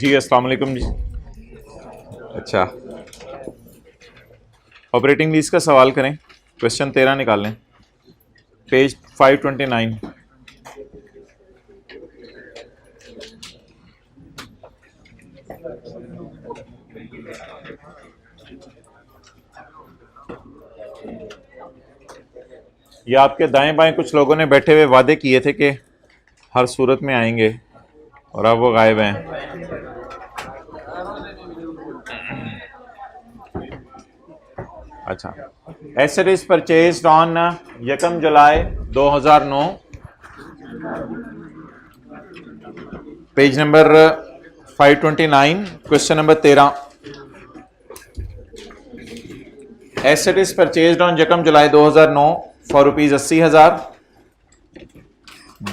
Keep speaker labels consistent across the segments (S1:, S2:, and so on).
S1: जी अस्सलाम वालेकुम जी। अच्छा, ऑपरेटिंग लीज का सवाल करें। क्वेश्चन 13 निकाल लें, पेज 529। ये आपके दाएं बाएं कुछ लोगों ने बैठे हुए वादे किए थे कि हर सूरत में आएंगे और अब वो गायब हैं। अच्छा, asset is purchased on 1 July 2009, page number 529, question number 13। Asset is purchased on 1 July 2009 for rupees 80,000।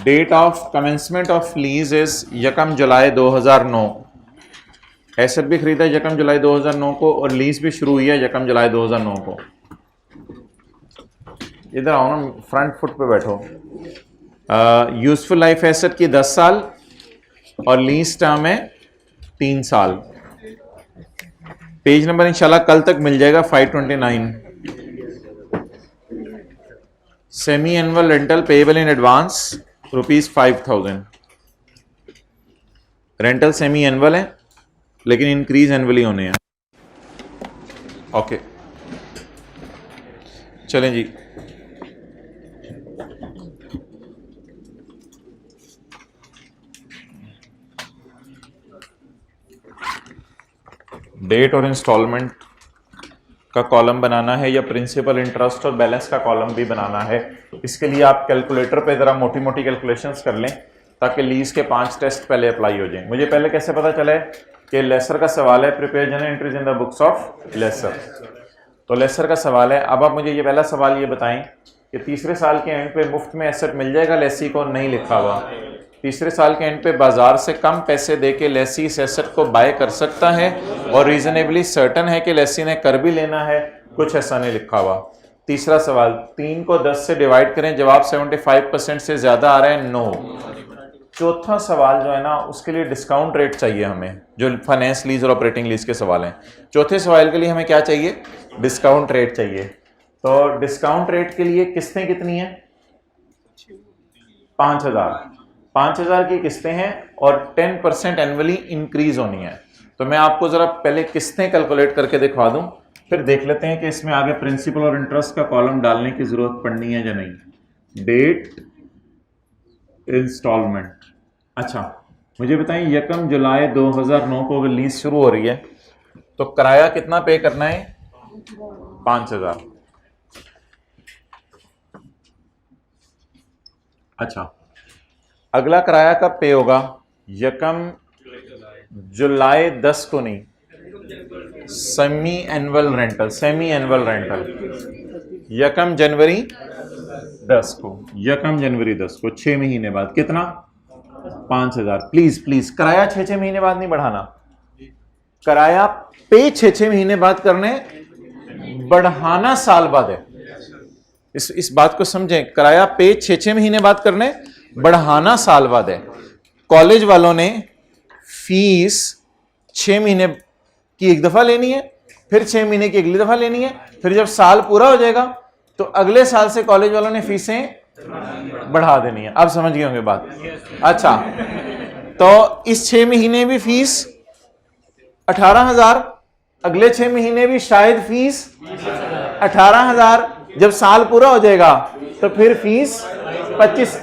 S1: Date of commencement of lease is 1 July 2009। Asset भी खरीदा 1 जुलाई 2009 को और लीज भी शुरू हुई है 1 जुलाई 2009 को। इधर आओ ना, फ्रंट फुट पे बैठो। यूजफुल लाइफ एसेट की 10 साल और लीज टर्म है 3 साल। पेज नंबर इंशाल्लाह कल तक मिल जाएगा 529। Semi annual rental payable in advance ₹5,000। Rental semi annual है लेकिन इंक्रीज एनुअली होने हैं। ओके, चलें जी। डेट और इंस्टॉलमेंट का कॉलम बनाना है या प्रिंसिपल, इंटरेस्ट और बैलेंस का कॉलम भी बनाना है। इसके लिए आप कैलकुलेटर पे ज़रा मोटी मोटी कैलकुलेशंस कर लें ताकि लीज के 5 टेस्ट पहले अप्लाई हो जाएं। मुझे पहले कैसे पता चला है कि लेसर का सवाल है, prepare journal entries in the books of lessor. तो लेसर का सवाल है। अब आप मुझे ये पहला सवाल ये बताएं कि तीसरे साल के एंड पे मुफ्त में एसेट मिल जाएगा लेसी को? नहीं लिखा हुआ। तीसरे साल के एंड पे बाजार से कम पैसे देके लेसी इस एसेट को बाय कर सकता है और रीजनेबली सर्टन है कि लेसी ने कर भी लेना है, कुछ ऐसा नहीं लिखा हुआ। तीसरा सवाल, 3 को 10 से डिवाइड करें, जवाब 75% से ज्यादा आ रहा है, नो। चौथा सवाल जो है ना, उसके लिए डिस्काउंट रेट चाहिए हमें, जो फाइनेंस लीज और ऑपरेटिंग लीज के सवाल हैं। चौथे सवाल के लिए हमें क्या चाहिए? डिस्काउंट रेट चाहिए। तो डिस्काउंट रेट के लिए किस्तें कितनी हैं? 5,000 की किस्तें हैं और 10% एनुअली इंक्रीज होनी है। तो मैं आपको जरा पहले किस्तें कैलकुलेट करके दिखवा दूं, फिर देख लेते हैं कि इसमें आगे प्रिंसिपल और इंटरेस्ट का कॉलम डालने की जरूरत पड़नी है या नहीं। Date, instalment. अच्छा, मुझे बताएं 1 जुलाई 2009 को अगर लीज शुरू हो रही है तो किराया कितना पे करना है? 5,000। अच्छा, अगला किराया कब पे होगा? 1 जुलाई 10 को नहीं, सेमी एनुअल रेंटल 1 जनवरी 10 को, 1 जनवरी 10 को, 6 महीने बाद। कितना? 5,000। प्लीज प्लीज, किराया 6 महीने बाद नहीं बढ़ाना, किराया पे 6 महीने बाद करने, बढ़ाना साल बाद है। इस बात को समझें, किराया पे 6 महीने बाद करने, बढ़ाना साल बाद है। कॉलेज वालों ने फीस 6 महीने की एक दफा लेनी है, फिर 6 महीने की अगली दफा लेनी है, फिर जब साल पूरा हो जाएगा तो अगले साल से कॉलेज वालों ने फीसें बढ़ा देनी है। आप समझ गए होंगे बात। अच्छा, तो इस 6 महीने भी फीस 18,000, अगले 6 महीने भी शायद फीस 18,000, जब साल पूरा हो जाएगा तो फिर फीस 25।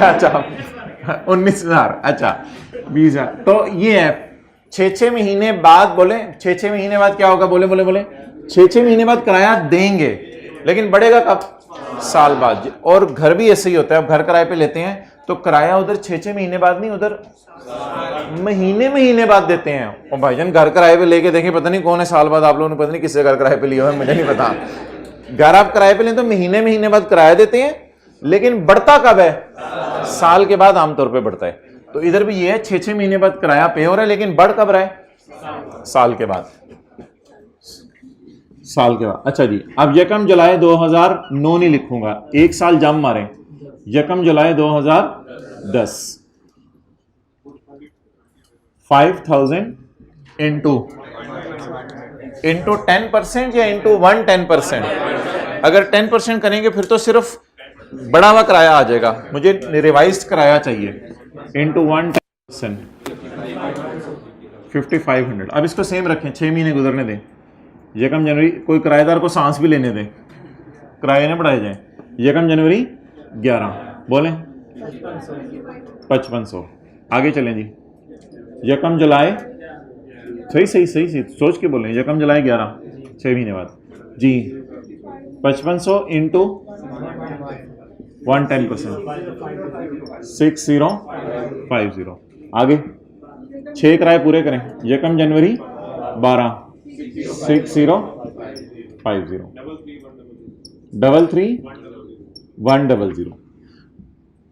S1: अच्छा 19,000। अच्छा 20,000। तो ये है 6 महीने बाद। बोले 6 महीने बाद क्या होगा? बोले बोले बोले 6 महीने बाद किराया देंगे, लेकिन बढ़ेगा कब? साल बाद। और घर भी ऐसे ही होता है, अब घर किराए पे लेते हैं तो किराया उधर 6 महीने बाद नहीं, उधर महीने बाद देते हैं। और भाईजान घर किराए पे लेके देखें, पता नहीं कौन है साल बाद, आप लोगों ने पता नहीं किससे घर किराए पे लिया है, मुझे नहीं पता। घर आप किराए पे लें तो महीने बाद किराया देते हैं, लेकिन बढ़ता कब है? साल के बाद आमतौर पे बढ़ता है। तो इधर भी ये है, 6 महीने बाद किराया पे हो रहा है, लेकिन बढ़ कब रहा है? साल के बाद। साल के बाद। अच्छा जी, अब 1 जुलाई 2009 नहीं लिखूंगा, एक साल जम मारें, 1 जुलाई 2010 5,000 इंटू 10% या इंटू 110%? अगर 10% करेंगे फिर तो सिर्फ बड़ा हुआ किराया आ जाएगा, मुझे रिवाइज्ड किराया चाहिए। इंटू 110%, 5500। अब इसको सेम रखें, 6 महीने गुजरने दें, यकम जनवरी, कोई किराएदार को सांस भी लेने दें, किराए ना बढ़ाए जाए। यकम जनवरी 11, बोलें 5500। आगे चलें जी, यकम जुलाई, सही सही सही सही सोच के बोलें, यकम जुलाई 11, 6 महीने बाद जी, 5500 इंटू 110%, 6050। आगे 6 किराए पूरे करें, यकम जनवरी 12, 6050, 333100।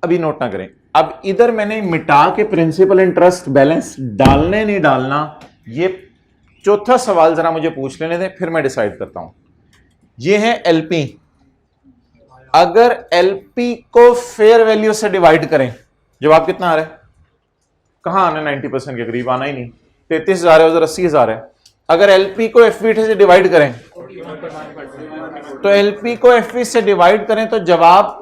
S1: अभी नोट ना करें, अब इधर मैंने मिटा के प्रिंसिपल इंटरेस्ट बैलेंस डालने नहीं डालना, ये चौथा सवाल जरा मुझे पूछ लेने दें, फिर मैं डिसाइड करता हूं। ये है एलपी, अगर एलपी को फेयर वैल्यू से डिवाइड करें, जवाब कितना आ रहा है? कहां आना, 90% के करीब आना ही नहीं, 33,000 है उधर 80,000 है। अगर एलपी को एफवी से डिवाइड करें, तो एलपी को एफवी से डिवाइड करें तो जवाब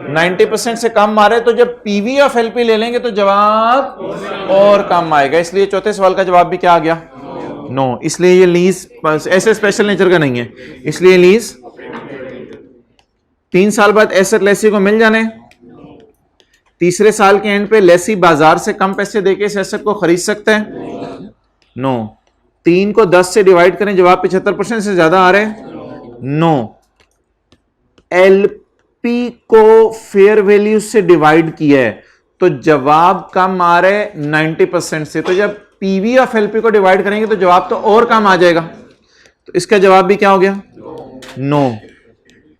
S1: 90% से कम आ रहा है, तो जब पीवी ऑफ एलपी ले लेंगे तो जवाब और कम आएगा, इसलिए चौथे सवाल का जवाब भी क्या आ गया? नो। इसलिए ये लीज ऐसे स्पेशल नेचर का नहीं है, इसलिए लीज 3 साल बाद एसेट लेसी को मिल जाने, तीसरे साल के एंड पे लेसी बाजार से कम पैसे देके इस एसेट को खरीद सकते हैं। नो। 3 को 10 से डिवाइड करें, जवाब 75% से ज्यादा आ रहे हैं। नो। एलपी को फेयर वैल्यू से डिवाइड किया है तो जवाब कम आ रहे 90% से, तो जब पीवी ऑफ एलपी को डिवाइड करेंगे तो जवाब तो और कम आ जाएगा, तो इसका जवाब भी क्या हो गया? नो।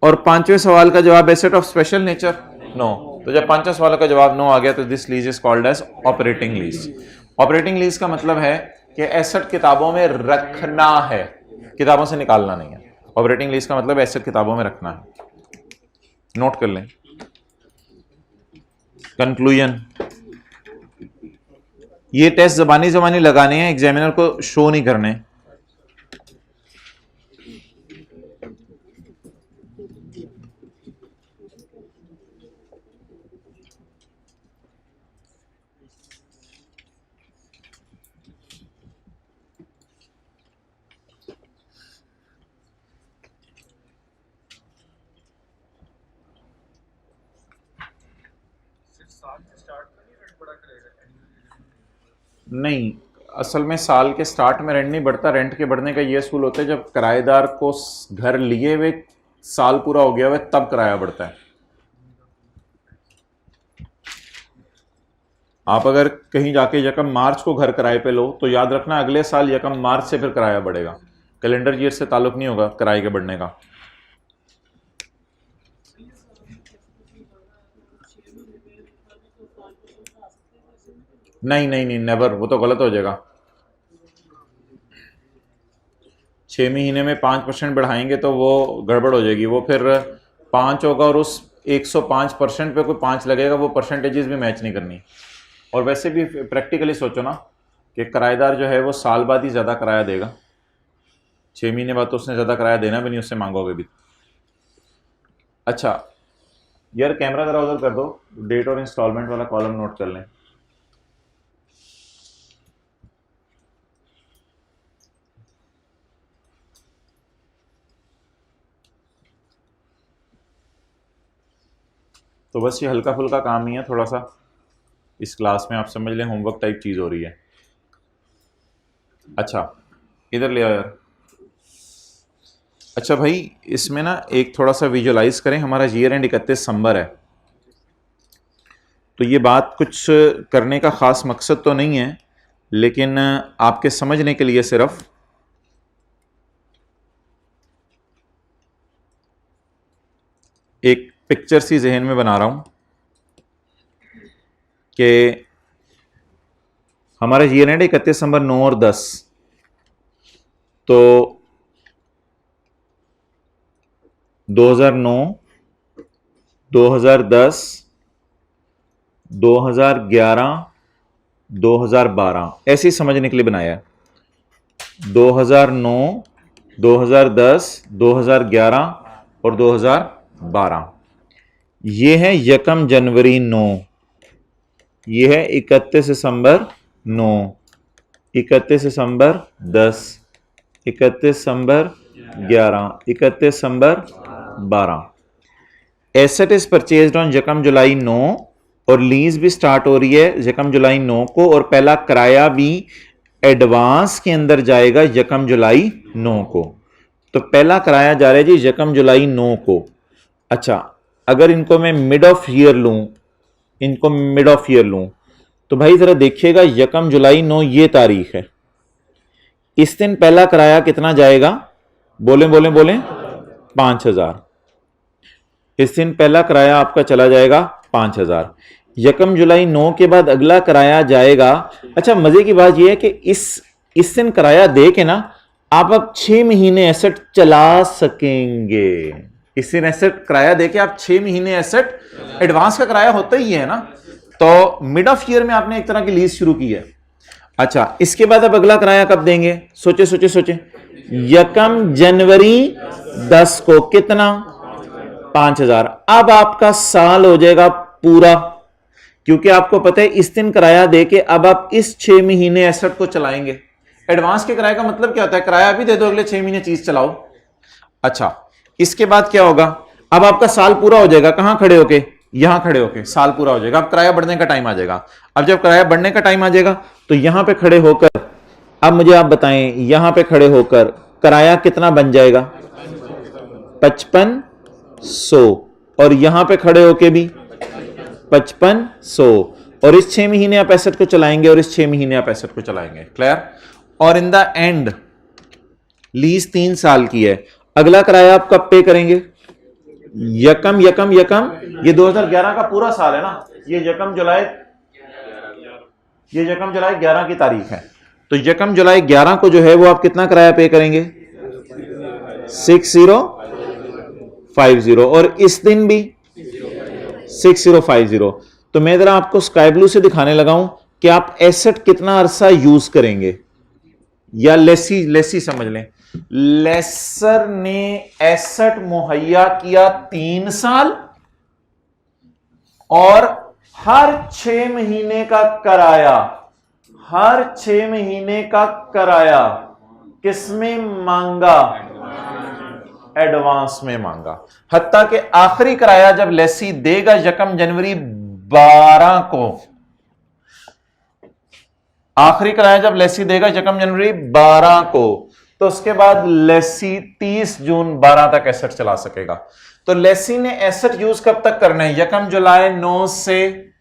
S1: और पांचवें सवाल का जवाब asset of special nature, no. तो जब पांचवें सवाल का जवाब नो आ गया तो this lease is called as operating lease. Operating lease का मतलब है कि एसेट किताबों में रखना है, किताबों से निकालना नहीं है। ऑपरेटिंग लीज का मतलब एसेट किताबों में रखना है, नोट कर लें। कंक्लूजन, ये टेस्ट जबानी जबानी लगाने हैं, एग्जामिनर को शो नहीं करने। नहीं, असल में साल के स्टार्ट में रेंट नहीं बढ़ता, रेंट के बढ़ने का ये असूल होता है जब किराएदार को घर लिए हुए साल पूरा हो गया हुआ तब किराया बढ़ता है। आप अगर कहीं जाके यकम मार्च को घर किराए पे लो तो याद रखना अगले साल यकम मार्च से फिर किराया बढ़ेगा, कैलेंडर ईयर से ताल्लुक नहीं होगा किराए के बढ़ने का। नहीं नहीं नहीं, नेवर, वो तो गलत हो जाएगा। 6 महीने में 5% बढ़ाएंगे तो वो गड़बड़ हो जाएगी, वो फिर 5 होगा और उस 105% पे कोई 5 लगेगा, वो परसेंटेजेस भी मैच नहीं करनी। और वैसे भी प्रैक्टिकली सोचो ना कि किराएदार जो है वो साल बाद ही ज़्यादा किराया देगा, 6 महीने बाद तो उसने ज़्यादा किराया देना भी नहीं, उससे मांगोगे भी। अच्छा यार, कैमरा ज़रा उधर कर दो, डेट और इंस्टॉलमेंट वाला कॉलम नोट कर लें। तो बस ये हल्का फुल्का काम ही है, थोड़ा सा इस क्लास में आप समझ लें होमवर्क टाइप चीज़ हो रही है। अच्छा इधर ले आओ यार। अच्छा भाई, इसमें ना एक थोड़ा सा विजुअलाइज करें, हमारा ईयर एंड 31 दिसंबर है, तो ये बात कुछ करने का ख़ास मकसद तो नहीं है, लेकिन आपके समझने के लिए सिर्फ एक पिक्चर सी जहन में बना रहा हूं कि हमारा ईयर एंड 31 दिसंबर 9 और 10, तो 2009, 2010, 2011, 2012 ऐसी समझने के लिए बनाया है। 2009, 2010, 2011 और 2012। ये है 1 जनवरी 9, ये है 31 दिसंबर 9, 31 दिसंबर 10, 31 दिसंबर 11, 31 दिसंबर 12। एसेट इज परचेज्ड ऑन 1 जुलाई 9 और लीज भी स्टार्ट हो रही है 1 जुलाई 9 को, और पहला किराया भी एडवांस के अंदर जाएगा 1 जुलाई 9 को। तो पहला किराया जा रहा है जी 1 जुलाई 9 को। अच्छा, अगर इनको मैं मिड ऑफ ईयर लूं, तो भाई जरा देखिएगा 1 जुलाई 9 ये तारीख है। इस दिन पहला किराया कितना जाएगा? बोले 5000। इस दिन पहला किराया आपका चला जाएगा 5000। 1 जुलाई 9 के बाद अगला किराया जाएगा। अच्छा, मजे की बात यह है कि इस दिन किराया दे के ना आप अब 6 महीने एसेट चला सकेंगे। इस दिन एसेट किराया दे के आप 6 महीने एसेट, एडवांस का किराया होता ही है ना, तो मिड ऑफ ईयर में आपने एक तरह की लीज शुरू की है। अच्छा, इसके बाद अब अगला किराया कब देंगे? सोचे 1 जनवरी 10 को कितना? 5000। अब आपका साल हो जाएगा पूरा, क्योंकि आपको पता है इस दिन किराया देके अब आप इस 6 महीने एसेट को चलाएंगे। एडवांस के किराए का मतलब क्या होता है? किराया भी दे दो, अगले 6 महीने चीज चलाओ। अच्छा, इसके बाद क्या होगा? अब आपका साल पूरा हो जाएगा। कहां खड़े होके? यहां खड़े होके साल पूरा हो जाएगा। अब किराया बढ़ने का टाइम आ जाएगा। अब जब किराया बढ़ने का टाइम आ जाएगा तो यहां पे खड़े होकर, अब मुझे आप बताएं, यहां पे खड़े होकर किराया कितना बन जाएगा? 5500। और यहां पे खड़े होके भी 5500। और इस 6 महीने आप एसेट को चलाएंगे और इस 6 महीने आप एसेट को चलाएंगे। क्लियर? और इन द एंड लीज 3 साल की है। अगला किराया आप कब पे करेंगे? यकम ये 2011 का पूरा साल है ना, ये यकम जुलाई 11 की तारीख है। तो 1 जुलाई 11 को जो है वो आप कितना किराया पे करेंगे? 6050। और इस दिन भी 6050। तो मैं जरा आपको स्काई ब्लू से दिखाने लगा हूं कि आप एसेट कितना अरसा यूज करेंगे, या लेसी समझ लें। लेसर ने एसेट मुहैया किया 3 साल, और हर 6 महीने का किराया किसमें मांगा? एडवांस में मांगा। हत्ता कि आखिरी किराया जब लेसी देगा 1 जनवरी 12 को, आखिरी किराया जब लेसी देगा 1 जनवरी 12 को, तो उसके बाद लेसी 30 जून 12 तक एसेट चला सकेगा। तो लेसी ने एसेट यूज कब तक करना है? 1 जुलाई 9 से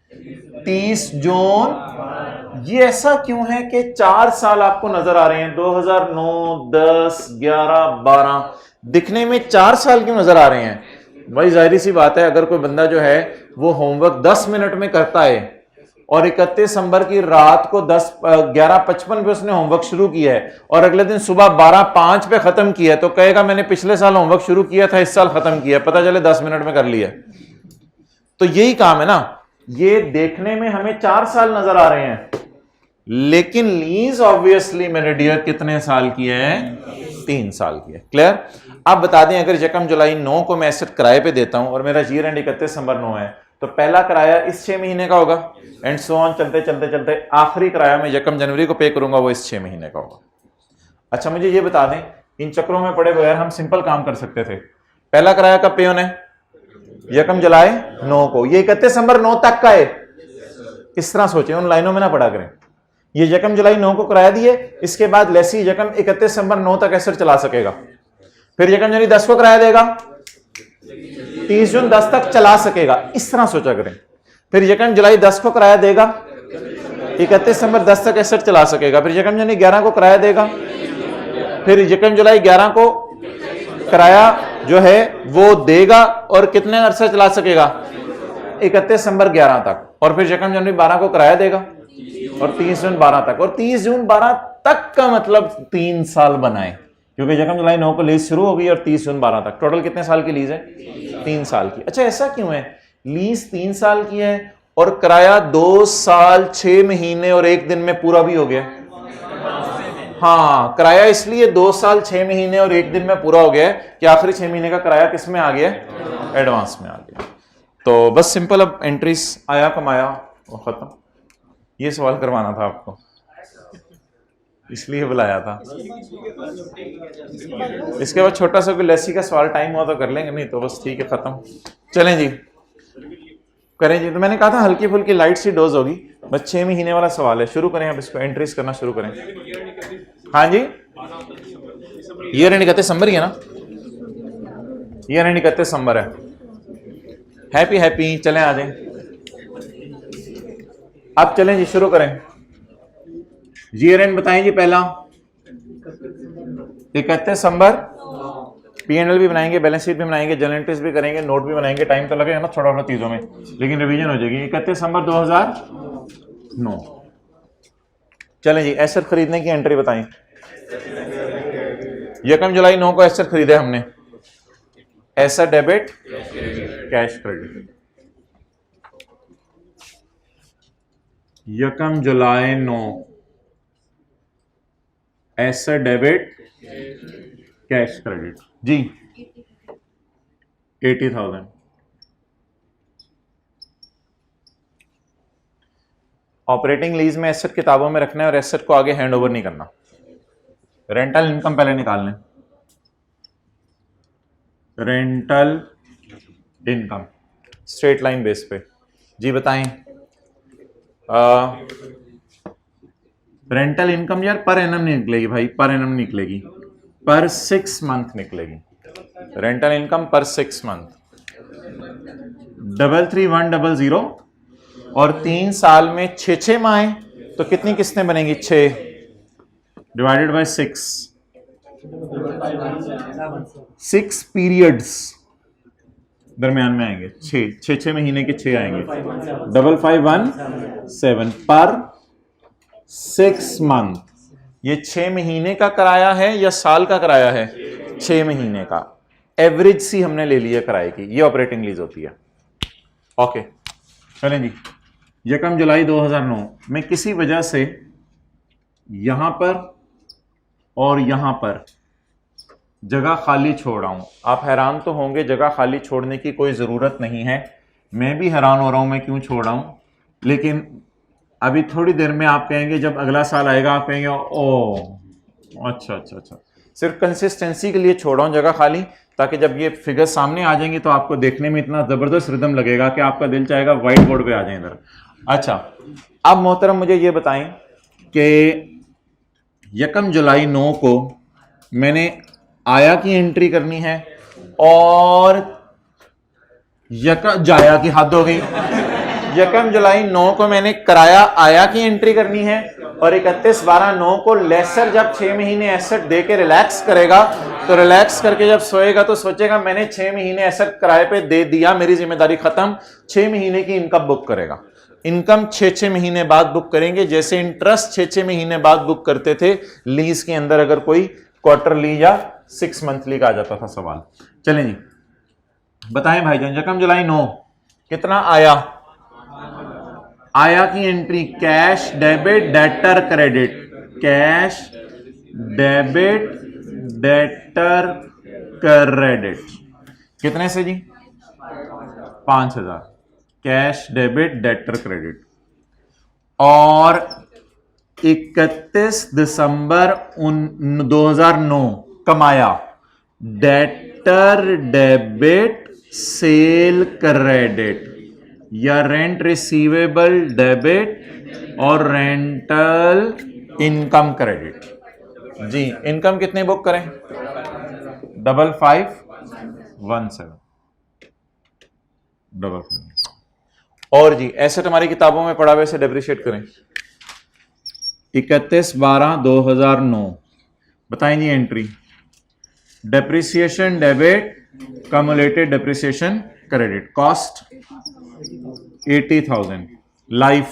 S1: 30 जून। ये ऐसा क्यों है कि 4 साल आपको नजर आ रहे हैं? 2009, 10, 11, 12 दिखने में 4 साल क्यों नजर आ रहे हैं? भाई जाहिर सी बात है, अगर कोई बंदा जो है वो होमवर्क 10 मिनट में करता है और 31 दिसंबर की रात को 11:55 पे उसने होमवर्क शुरू किया है और अगले दिन सुबह 12:05 पे खत्म किया है, तो कहेगा मैंने पिछले साल होमवर्क शुरू किया था, इस साल खत्म किया, पता चले 10 मिनट में कर लिया। तो यही काम है ना, ये देखने में हमें 4 साल नजर आ रहे हैं, लेकिन लीज ऑब्वियसली मेरे डियर कितने साल की है? 3 साल की है। क्लियर? अब बता दें, अगर 1 जुलाई 9 को मैं एसेट किराए पे देता हूं और मेरा ईयर एंड 31 दिसंबर 9 है, तो पहला किराया इस 6 महीने का होगा, एंड सो ऑन चलते चलते चलते आखिरी किराया मैं 1 जनवरी को पे करूंगा, वो इस 6 महीने का होगा। अच्छा, मुझे ये बता दें, इन चक्रों में पड़े बगैर हम सिंपल काम कर सकते थे। पहला किराया कब पे होना है? 1 जुलाई 9 को। ये 31 दिसंबर 9 तक का है। इस तरह सोचे, उन लाइनों में ना पढ़ा करें। ये 1 जुलाई 9 को किराया दिए, इसके बाद लेसी 31 दिसंबर 9 तक एसेट चला सकेगा, फिर 1 जनवरी 10 को किराया देगा, 30 जून 10 तक चला सकेगा। इस तरह सोचा करें। फिर 1 जुलाई 10 को किराया देगा, 31 दिसंबर 10 तक एसेट चला सकेगा, फिर 1 जनवरी 11 को किराया देगा, फिर 1 जुलाई 11 को किराया जो है वो देगा और कितने अरसा चला सकेगा? 31 दिसंबर 11 तक, और फिर 1 जनवरी 12 को किराया देगा और 30 जून 12 तक, और 30 जून 12 तक का मतलब 3 साल बनाए, क्योंकि 1 जुलाई 9 को लीज शुरू हो गई और 30 जून 12 तक। टोटल कितने साल की लीज है? 3 साल की। अच्छा, ऐसा क्यों है? लीज 3 साल की है और किराया 2 साल 6 महीने और 1 दिन में पूरा भी हो गया। हाँ, किराया इसलिए 2 साल 6 महीने और 1 दिन में पूरा हो गया है कि आखिरी 6 महीने का किराया किस में आ गया, एडवांस में आ गया। तो बस सिंपल, अब एंट्रीज आया कमाया और खत्म। ये सवाल करवाना था आपको, इसलिए बुलाया था। इसके बाद छोटा सा कोई लेसी का सवाल टाइम हुआ तो कर लेंगे, नहीं तो बस ठीक है, खत्म। चलें जी, करें जी। तो मैंने कहा था हल्की फुल्की लाइट सी डोज होगी, बस 6 महीने वाला सवाल है। शुरू करें अब इसको, एंट्रीज करना शुरू करें। हाँ जी, ईयर एंड 31 दिसंबर ही है ना, ईयर एंड 31 दिसंबर है। हैप्पी हैप्पी, चलें आ जाए। अब चलें जी, शुरू करें। ईयर एंड बताएं जी। पहला 31 दिसंबर, P&L भी बनाएंगे, बैलेंस शीट भी बनाएंगे, जर्नल एंट्रीज भी करेंगे, नोट भी बनाएंगे। टाइम तो लगेगा ना थोड़ा थोड़ा चीजों में, लेकिन रिवीजन हो जाएगी। 31 दिसंबर 2009। चलें जी, एसेट खरीदने की एंट्री बताएं। 1 जुलाई 9 को एसेट खरीदे हमने, एसेट डेबिट कैश क्रेडिट। 1 जुलाई 9 एसेट डेबिट कैश क्रेडिट जी 80,000। ऑपरेटिंग लीज में एसेट किताबों में रखना है और एसेट को आगे हैंड ओवर नहीं करना। रेंटल इनकम पहले निकाल लें। Rental income straight line base पे जी बताएं। रेंटल इनकम यार पर एनम नहीं निकलेगी भाई, पर एनम निकलेगी, पर 6 मंथ निकलेगी। रेंटल इनकम पर 6 मंथ 33100 और 3 साल में 6 माह हैं, तो कितनी किस्तें बनेंगी? 6 डिवाइडेड बाय 6 पीरियड्स दरमियान में आएंगे। 6 महीने के 6 आएंगे। 5517 पर 6 मंथ। ये 6 महीने का किराया है या साल का किराया है? 6 महीने का। एवरेज सी हमने ले लिया किराए की, ये ऑपरेटिंग लीज होती है। ओके चलें जी। 1 जुलाई 2009 मैं किसी वजह से यहां पर और यहां पर जगह खाली छोड़ रहा हूं। आप हैरान तो होंगे, जगह खाली छोड़ने की कोई जरूरत नहीं है। मैं भी हैरान हो रहा हूं मैं क्यों छोड़ रहा हूं, लेकिन अभी थोड़ी देर में आप कहेंगे, जब अगला साल आएगा आप कहेंगे ओ अच्छा। सिर्फ कंसिस्टेंसी के लिए छोड़ रहा हूं जगह खाली, ताकि जब ये फिगर सामने आ जाएंगी तो आपको देखने में इतना जबरदस्त रिदम लगेगा कि आपका दिल चाहेगा व्हाइट बोर्ड पे आ जाए इधर। अच्छा, अब मोहतरम मुझे ये बताएं कि 1 जुलाई 9 को मैंने आया की एंट्री करनी है और जाया की हद हो गई। 1 जुलाई 9 को मैंने किराया आया की एंट्री करनी है और 31/12/9 को लेसर जब 6 महीने एसेट दे के रिलैक्स करेगा, तो रिलैक्स करके जब सोएगा तो सोचेगा मैंने 6 महीने एसेट किराए पे दे दिया, मेरी जिम्मेदारी खत्म। 6 महीने की इनकम बुक करेगा। इनकम 6 महीने बाद बुक करेंगे, जैसे इंटरेस्ट 6 महीने बाद बुक करते थे लीज के अंदर, अगर कोई क्वार्टरली या 6 मंथली का आ जाता था सवाल। चलें जी बताएं भाईजान, 1 जुलाई 9 कितना आया? आया की entry cash debit debtor credit, cash debit debtor credit कितने से जी? 5000 कैश डेबिट डेटर क्रेडिट। और 31 दिसंबर 2009 कमाया डेटर डेबिट सेल क्रेडिट या रेंट रिसीवेबल डेबिट और रेंटल इनकम क्रेडिट जी। इनकम कितने बुक करें? 5517। और जी एसेट हमारी किताबों में पड़ा हुआ, इसे डेप्रिशिएट करें। 31/12/2009 बताएं जी entry. Depreciation debit accumulated depreciation credit cost 80,000। Life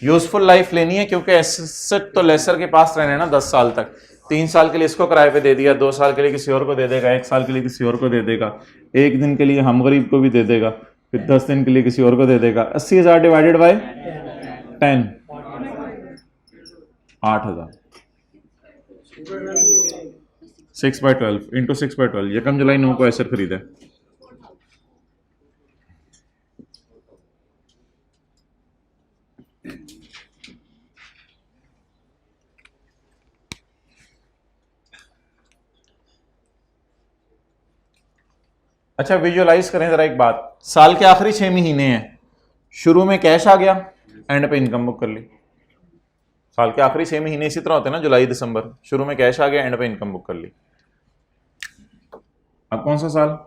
S1: useful life लेनी है, क्योंकि एसेट तो लेसर के पास रहने ना 10 साल तक। 3 साल के लिए इसको किराए पे दे दिया, 2 साल के लिए किसी और को दे देगा, 1 साल के लिए किसी और को दे देगा, 1 दिन के लिए हम गरीब को भी दे देगा। फिर 10 दिन के लिए किसी और को दे देगा। 80,000 डिवाइडेड बाय 10, 8,000। 6/12 इंटू 6/12। यकम जुलाई 9 को एसेट खरीदा। अच्छा विजुअलाइज करें जरा एक बात, साल के आखिरी 6 महीने हैं, शुरू में कैश आ गया, एंड पे इनकम बुक कर ली। साल के आखिरी 6 महीने इसी तरह होते हैं ना, जुलाई दिसंबर, शुरू में कैश आ गया, एंड पे इनकम बुक कर ली। अब कौन सा साल?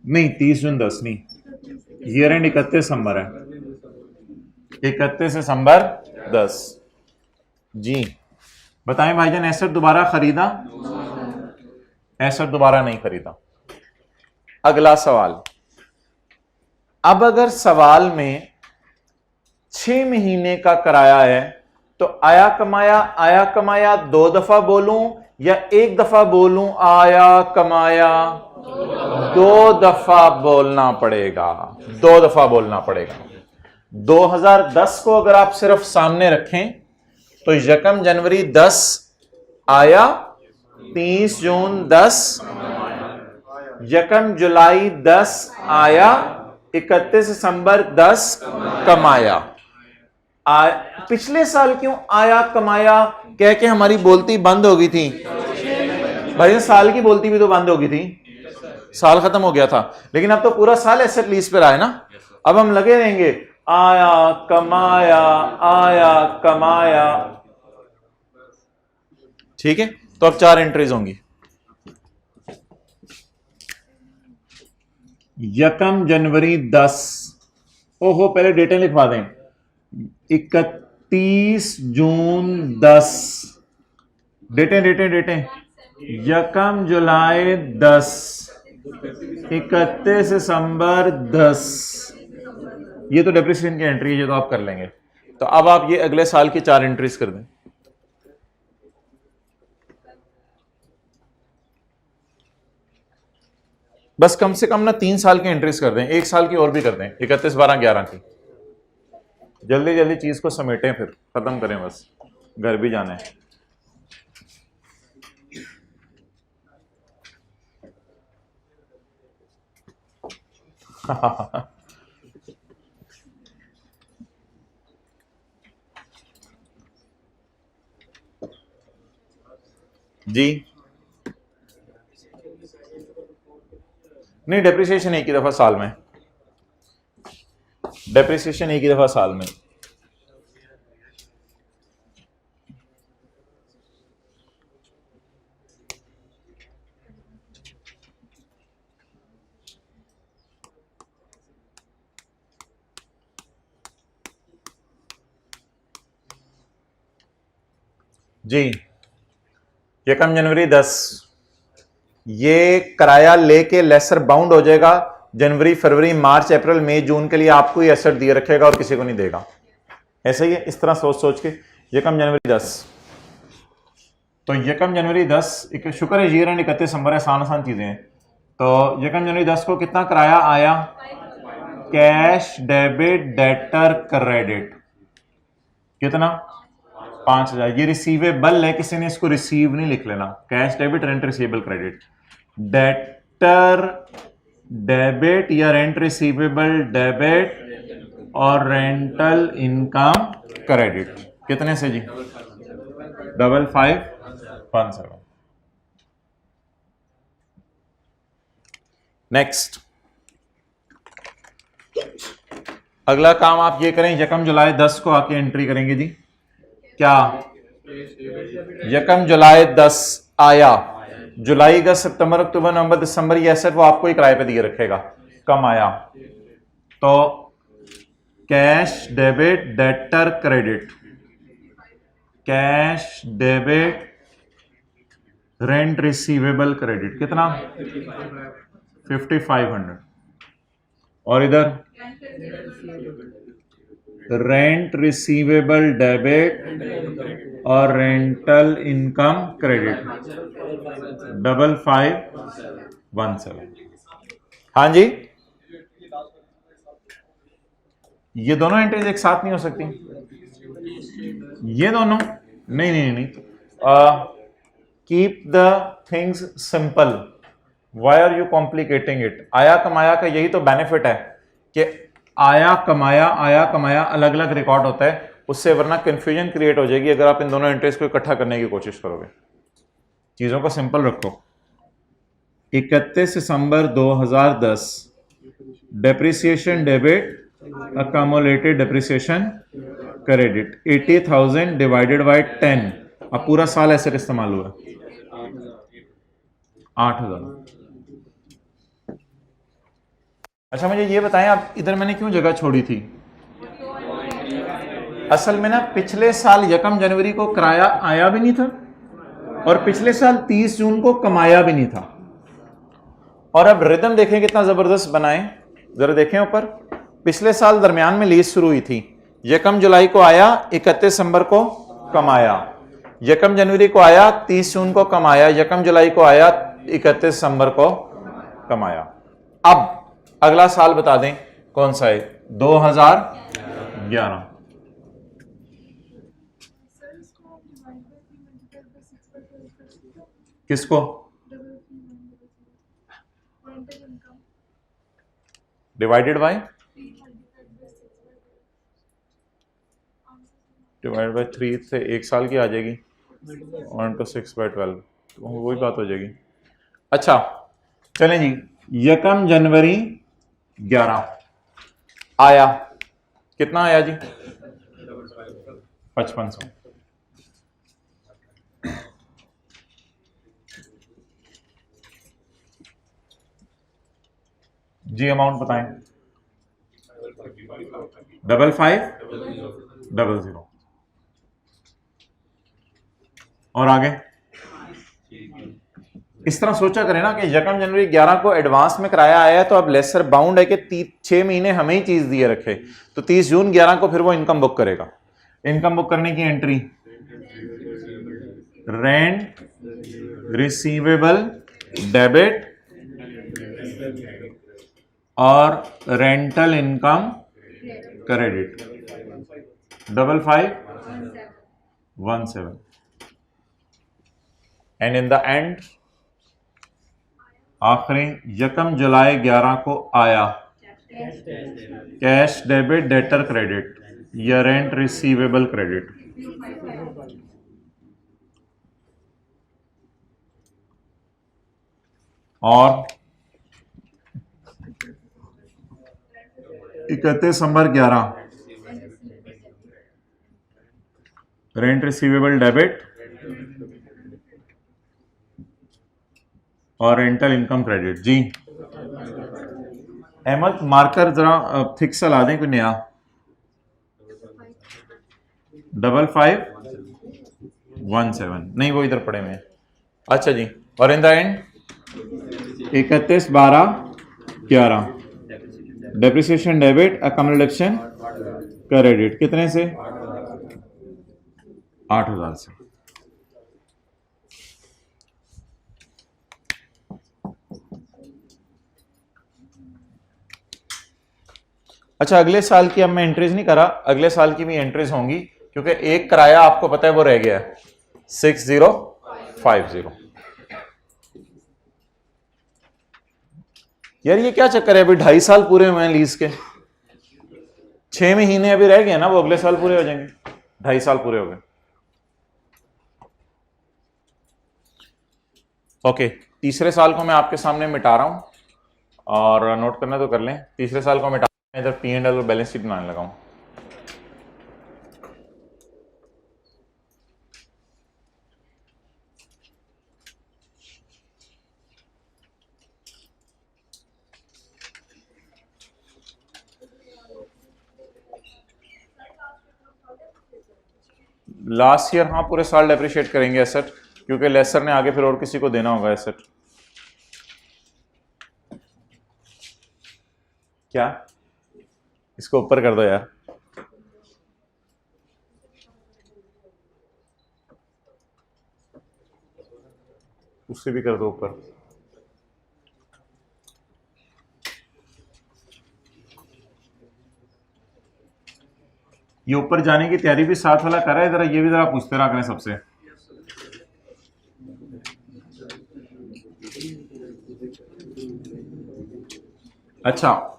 S1: नहीं 30 जून 10 नहीं, ईयर एंड 31 दिसंबर है, 31 दिसंबर 10। जी बताएं भाईजान, एसेट दोबारा खरीदा? एसेट दोबारा नहीं खरीदा। अगला सवाल, अब अगर सवाल में 6 महीने का किराया है तो आया कमाया 2 दफा बोलूं या 1 दफा बोलूं? आया कमाया 2 दफा बोलना पड़ेगा, 2 दफा बोलना पड़ेगा। 2010 को अगर आप सिर्फ सामने रखें तो यकम जनवरी 10 आया, 30 जून 10, यकम जुलाई 10 आया, 31 दिसंबर 10 कमाया। पिछले साल क्यों आया कमाया कह के हमारी बोलती बंद हो गई थी? भाई साल की बोलती भी तो बंद हो गई थी, साल खत्म हो गया था, लेकिन अब तो पूरा साल एसेट लीज पे रहा है ना। अब हम लगे रहेंगे आया कमाया। ठीक है, तो अब 4 एंट्रीज होंगी। यकम जनवरी 10, ओहो पहले डेटें लिखवा दें, 31 जून 10, डेटें, यकम जुलाई 10, 31 दिसंबर 10। ये तो डेप्रिसिएशन की एंट्री है, जो तो आप कर लेंगे। तो अब आप ये अगले साल की 4 एंट्रीज कर दें। बस कम से कम ना 3 साल की एंट्रीज कर दें, 1 साल की और भी कर दें, 31 12 11 की। जल्दी जल्दी चीज को समेटें, फिर खत्म करें, बस घर भी जाना है। जी नहीं, डेप्रिसिएशन एक ही दफा साल में, डेप्रिसिएशन एक ही दफा साल में। जी यकम जनवरी 10, ये किराया लेके लेसर बाउंड हो जाएगा। जनवरी फरवरी मार्च अप्रैल मई जून के लिए आपको ही एसेट दिए रखेगा और किसी को नहीं देगा। ऐसा ही है, इस तरह सोच सोच के। यकम जनवरी 10, तो यकम जनवरी 10, एक शुक्र है ईयर एंड 31 दिसंबर, आसान चीजें हैं। तो यकम जनवरी 10 को कितना किराया आया? कैश डेबिट डेटर क्रेडिट, कितना? 5,000। ये रिसीवेबल है, किसी ने इसको रिसीव नहीं लिख लेना। Cash debit rent receivable credit, debtor debit या रेंट रिसीवेबल डेबिट और रेंटल इनकम क्रेडिट, कितने से जी? 5517। नेक्स्ट, अगला काम आप ये करें, यकम जुलाई 10 को आके एंट्री करेंगे जी। क्या? यकम जुलाई 10 आया, जुलाई अगस्त सितंबर अक्टूबर नवंबर दिसंबर, ये एसेट वो आपको ही किराए पे दिए रखेगा। कम आया तो cash debit debtor credit, cash debit rent receivable credit, कितना? 5500। और इधर रेंट रिसीवेबल डेबिट और रेंटल इनकम क्रेडिट 5517। हाँ जी, ये दोनों एंट्रीज एक साथ नहीं हो सकती, ये दोनों नहीं नहीं नहीं, keep the things simple, why are you complicating it. आया कमाया का यही तो बेनिफिट है कि आया कमाया अलग अलग रिकॉर्ड होता है उससे, वरना कंफ्यूजन क्रिएट हो जाएगी अगर आप इन दोनों एंट्रीज को इकट्ठा करने की कोशिश करोगे। चीजों को सिंपल रखो। 31 दिसंबर 2010 depreciation debit, accumulated depreciation credit 80,000 divided by 10। अब पूरा साल एसेट इस्तेमाल हुआ 8,000। अच्छा मुझे ये बताएं, आप इधर मैंने क्यों जगह छोड़ी थी? असल में ना पिछले साल 1 जनवरी को किराया आया भी नहीं था और पिछले साल 30 जून को कमाया भी नहीं था। और अब रिदम देखें कितना जबरदस्त बनाए, जरा देखें ऊपर। पिछले साल दरमियान में लीज शुरू हुई थी, 1 जुलाई को आया, 31 दिसंबर को कमाया, 1 जनवरी को आया, 30 जून को कमाया, 1 जुलाई को आया, 31 दिसंबर को कमाया। अब अगला साल बता दें कौन सा है? 2011। किसको डिवाइडेड बाय? डिवाइड बाय 3 से एक साल की आ जाएगी, 1 to 6/12, तो वही बात हो जाएगी। अच्छा चलें जी, 1 जनवरी 11 आया, कितना आया जी? 5500। जी अमाउंट बताएं। 5500। और आगे इस तरह सोचा करें ना कि 1 जनवरी 11 को एडवांस में किराया आया है, तो अब लेसर बाउंड है कि 6 महीने हमें ही चीज दिए रखे, तो 30 जून 11 को फिर वो इनकम बुक करेगा। इनकम बुक करने की एंट्री रेंट रिसीवेबल डेबिट और rental income credit 5517। And in the end आखिरी 1 जुलाई 11 को आया कैश डेबिट डेटर क्रेडिट या रेंट रिसीवेबल क्रेडिट। और 31 दिसंबर 11 रेंट रिसीवेबल डेबिट और रेंटल इनकम क्रेडिट। जी अहमद मार्कर जरा थिक सा ला दें कोई नया। 5517 नहीं, वो इधर पड़े हुए हैं। अच्छा जी, और in the end 31/12/11 depreciation debit accumulation credit कितने से? 8,000 से। अच्छा अगले साल की अब मैं एंट्रीज नहीं करा, अगले साल की भी एंट्रीज होंगी क्योंकि एक किराया आपको पता है वो रह गया है 6050। यार ये क्या चक्कर है, अभी 2.5 साल पूरे हुए हैं लीज के, 6 महीने अभी रह गए ना, वो अगले साल पूरे हो जाएंगे, 2.5 साल पूरे हो गए। ओके तीसरे साल को मैं आपके सामने मिटा रहा हूं, और नोट करना तो कर लें। तीसरे साल को मिटा इधर P&L और बैलेंस शीट बनाने लगा हूं। लास्ट ईयर हाँ पूरे साल डेप्रिशिएट करेंगे एसेट, क्योंकि लेसर ने आगे फिर और किसी को देना होगा एसेट। क्या इसको ऊपर कर दो यार, उससे भी कर दो ऊपर। ये ऊपर जाने की तैयारी भी साथ वाला कर रहा है, जरा ये भी जरा पूछते रहा करें सबसे। अच्छा,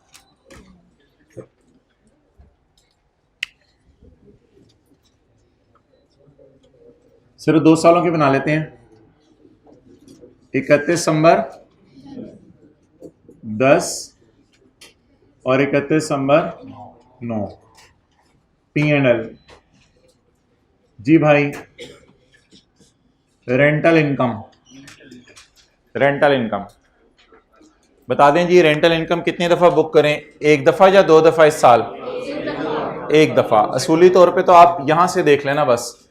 S1: सिर्फ 2 सालों की बना लेते हैं। 31 दिसंबर 10 और 31 दिसंबर 9। P&L जी भाई, रेंटल इनकम, रेंटल इनकम बता दें जी। रेंटल इनकम कितनी दफा बुक करें, एक दफा या 2 दफा इस साल? एक दफा। असूली तौर पे तो आप यहां से देख लेना, बस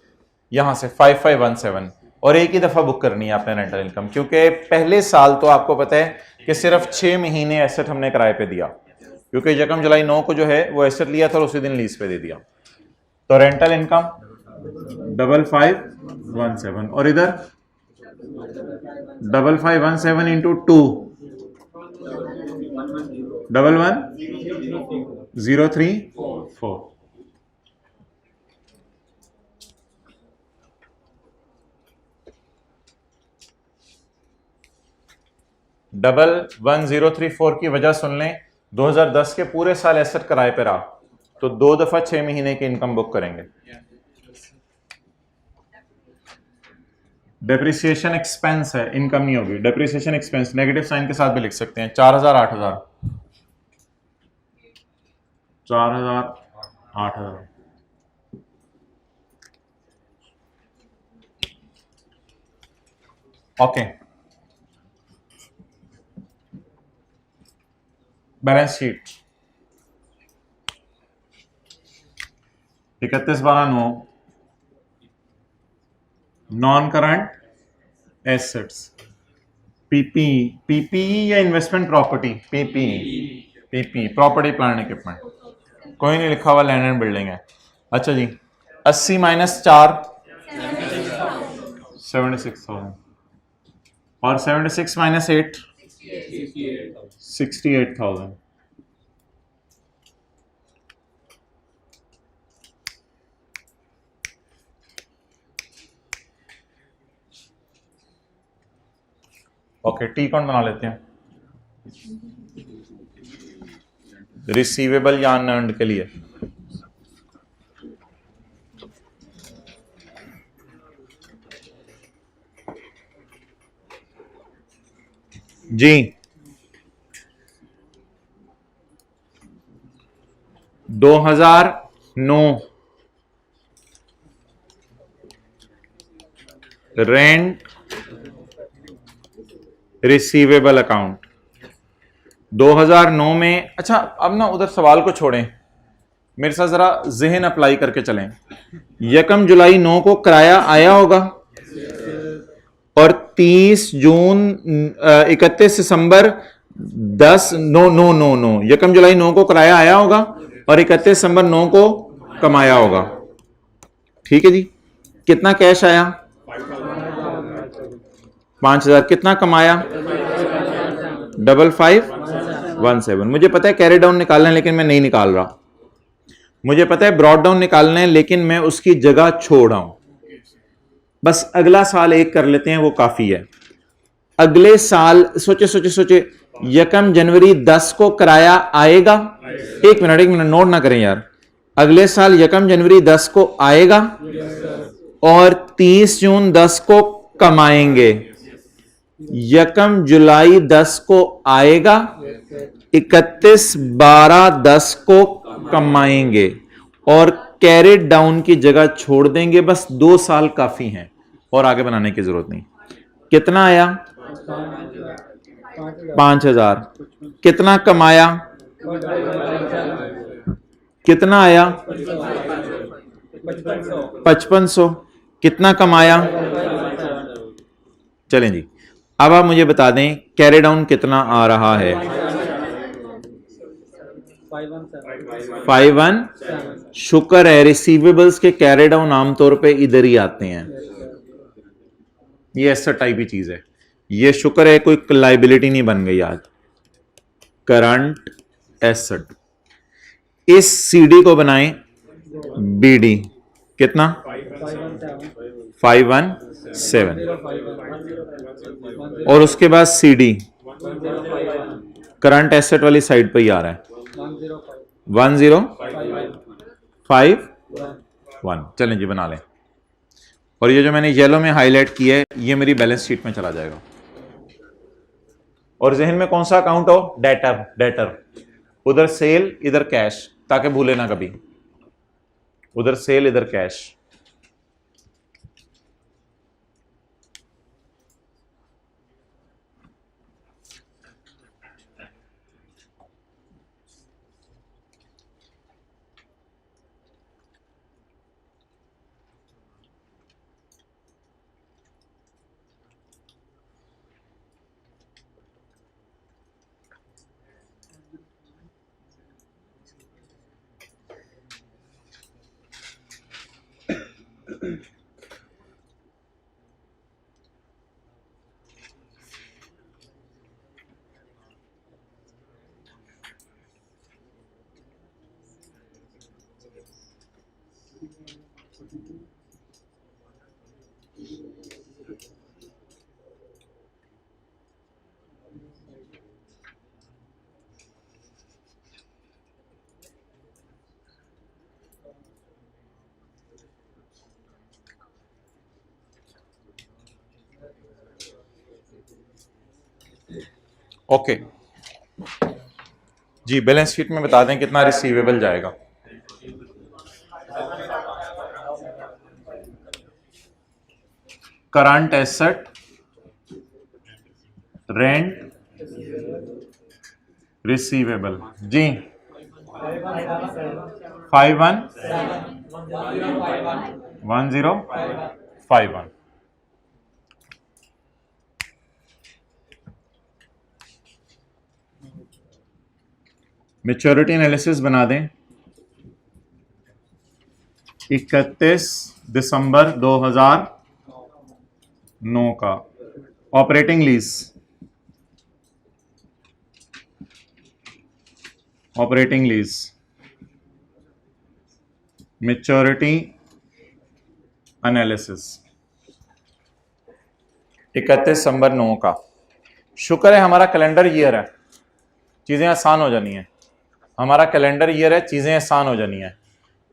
S1: यहां से 5517, और एक ही दफा बुक करनी है आपने रेंटल इनकम, क्योंकि पहले साल तो आपको पता है कि सिर्फ 6 महीने एसेट हमने किराए पे दिया, क्योंकि 1 जुलाई 9 को जो है वो एसेट लिया था और उसी दिन लीज पे दे दिया। तो रेंटल इनकम 5517, और इधर 5517 इंटू 2 11034। 11034 की वजह सुन लें। 2010 के पूरे साल एसेट किराए पे रहा, तो 2 दफा 6 महीने की इनकम बुक करेंगे। डेप्रिसिएशन एक्सपेंस है, इनकम नहीं होगी। डेप्रिसिएशन एक्सपेंस नेगेटिव साइन के साथ भी लिख सकते हैं। 4000 8000 4000 8000। Okay, balance sheet 31/12/9। Non current assets, PPE, PPE या investment property? PPE, PP property plant equipment, कोई नहीं लिखा हुआ, लैंड एंड बिल्डिंग है। अच्छा जी, 80 माइनस 4 76,000, और 76 माइनस 8 68,000। ओके, टी अकाउंट बना लेते हैं रिसीवेबल या अनअर्न्ड के लिए। जी, 2009 रेंट रिसीवेबल अकाउंट 2009 में। अच्छा, अब ना उधर सवाल को छोड़ें, मेरे साथ जरा जहन अप्लाई करके चलें। 1 जुलाई 9 को किराया आया होगा, और 30 जून 31 दिसंबर 10 9 9 9 9 1 जुलाई 9 को किराया आया होगा और 31 दिसंबर 9 को कमाया होगा। ठीक है जी, कितना कैश आया? 5000। कितना कमाया? 5517। मुझे पता है कैरी डाउन निकालना है, लेकिन मैं नहीं निकाल रहा। मुझे पता है ब्रॉड डाउन निकालना है, लेकिन मैं उसकी जगह छोड़ रहा हूं। बस अगला साल एक कर लेते हैं, वो काफी है। अगले साल सोचे सोचे सोचे, 1 जनवरी 10 को किराया आएगा। एक मिनट नोट ना करें यार। अगले साल 1 जनवरी 10 को आएगा और 30 जून 10 को कमाएंगे। 1 जुलाई 10 को आएगा, 31/12/10 को कमाएंगे और कैरेट डाउन की जगह छोड़ देंगे। बस 2 साल काफी हैं और आगे बनाने की जरूरत नहीं। कितना आया? 5000। कितना कमाया? कितना आया? 5500। कितना कमाया? चलें जी, अब आप मुझे बता दें कैरी डाउन कितना आ रहा है? 517। शुक्र है रिसीवेबल्स के कैरी डाउन आमतौर पे इधर ही आते हैं। ये एसेट टाइप ही चीज है। ये शुक्र है कोई लाइबिलिटी नहीं बन गई आज। करंट एसेट, इस सीडी को बनाएं BD कितना 517 और उसके बाद CD करंट एसेट वाली साइड पे ही आ रहा है 1051। चलें जी बना लें। और ये जो मैंने येलो में हाईलाइट किया है ये मेरी बैलेंस शीट में चला जाएगा। और जहन में कौन सा अकाउंट हो? डेटर। डेटर उधर सेल इधर कैश, ताकि भूले ना कभी, उधर सेल इधर कैश। ओके जी, बैलेंस शीट में बता दें कितना रिसीवेबल जाएगा। करंट एसेट, रेंट, रिसीवेबल जी 511051। मैच्योरिटी एनालिसिस बना दें 31 दिसंबर 2009 का। Operating lease, operating lease maturity analysis 31 दिसंबर 9 का। शुक्र है हमारा कैलेंडर ईयर है, चीजें आसान हो जानी है। हमारा कैलेंडर ईयर है, चीजें आसान हो जानी है।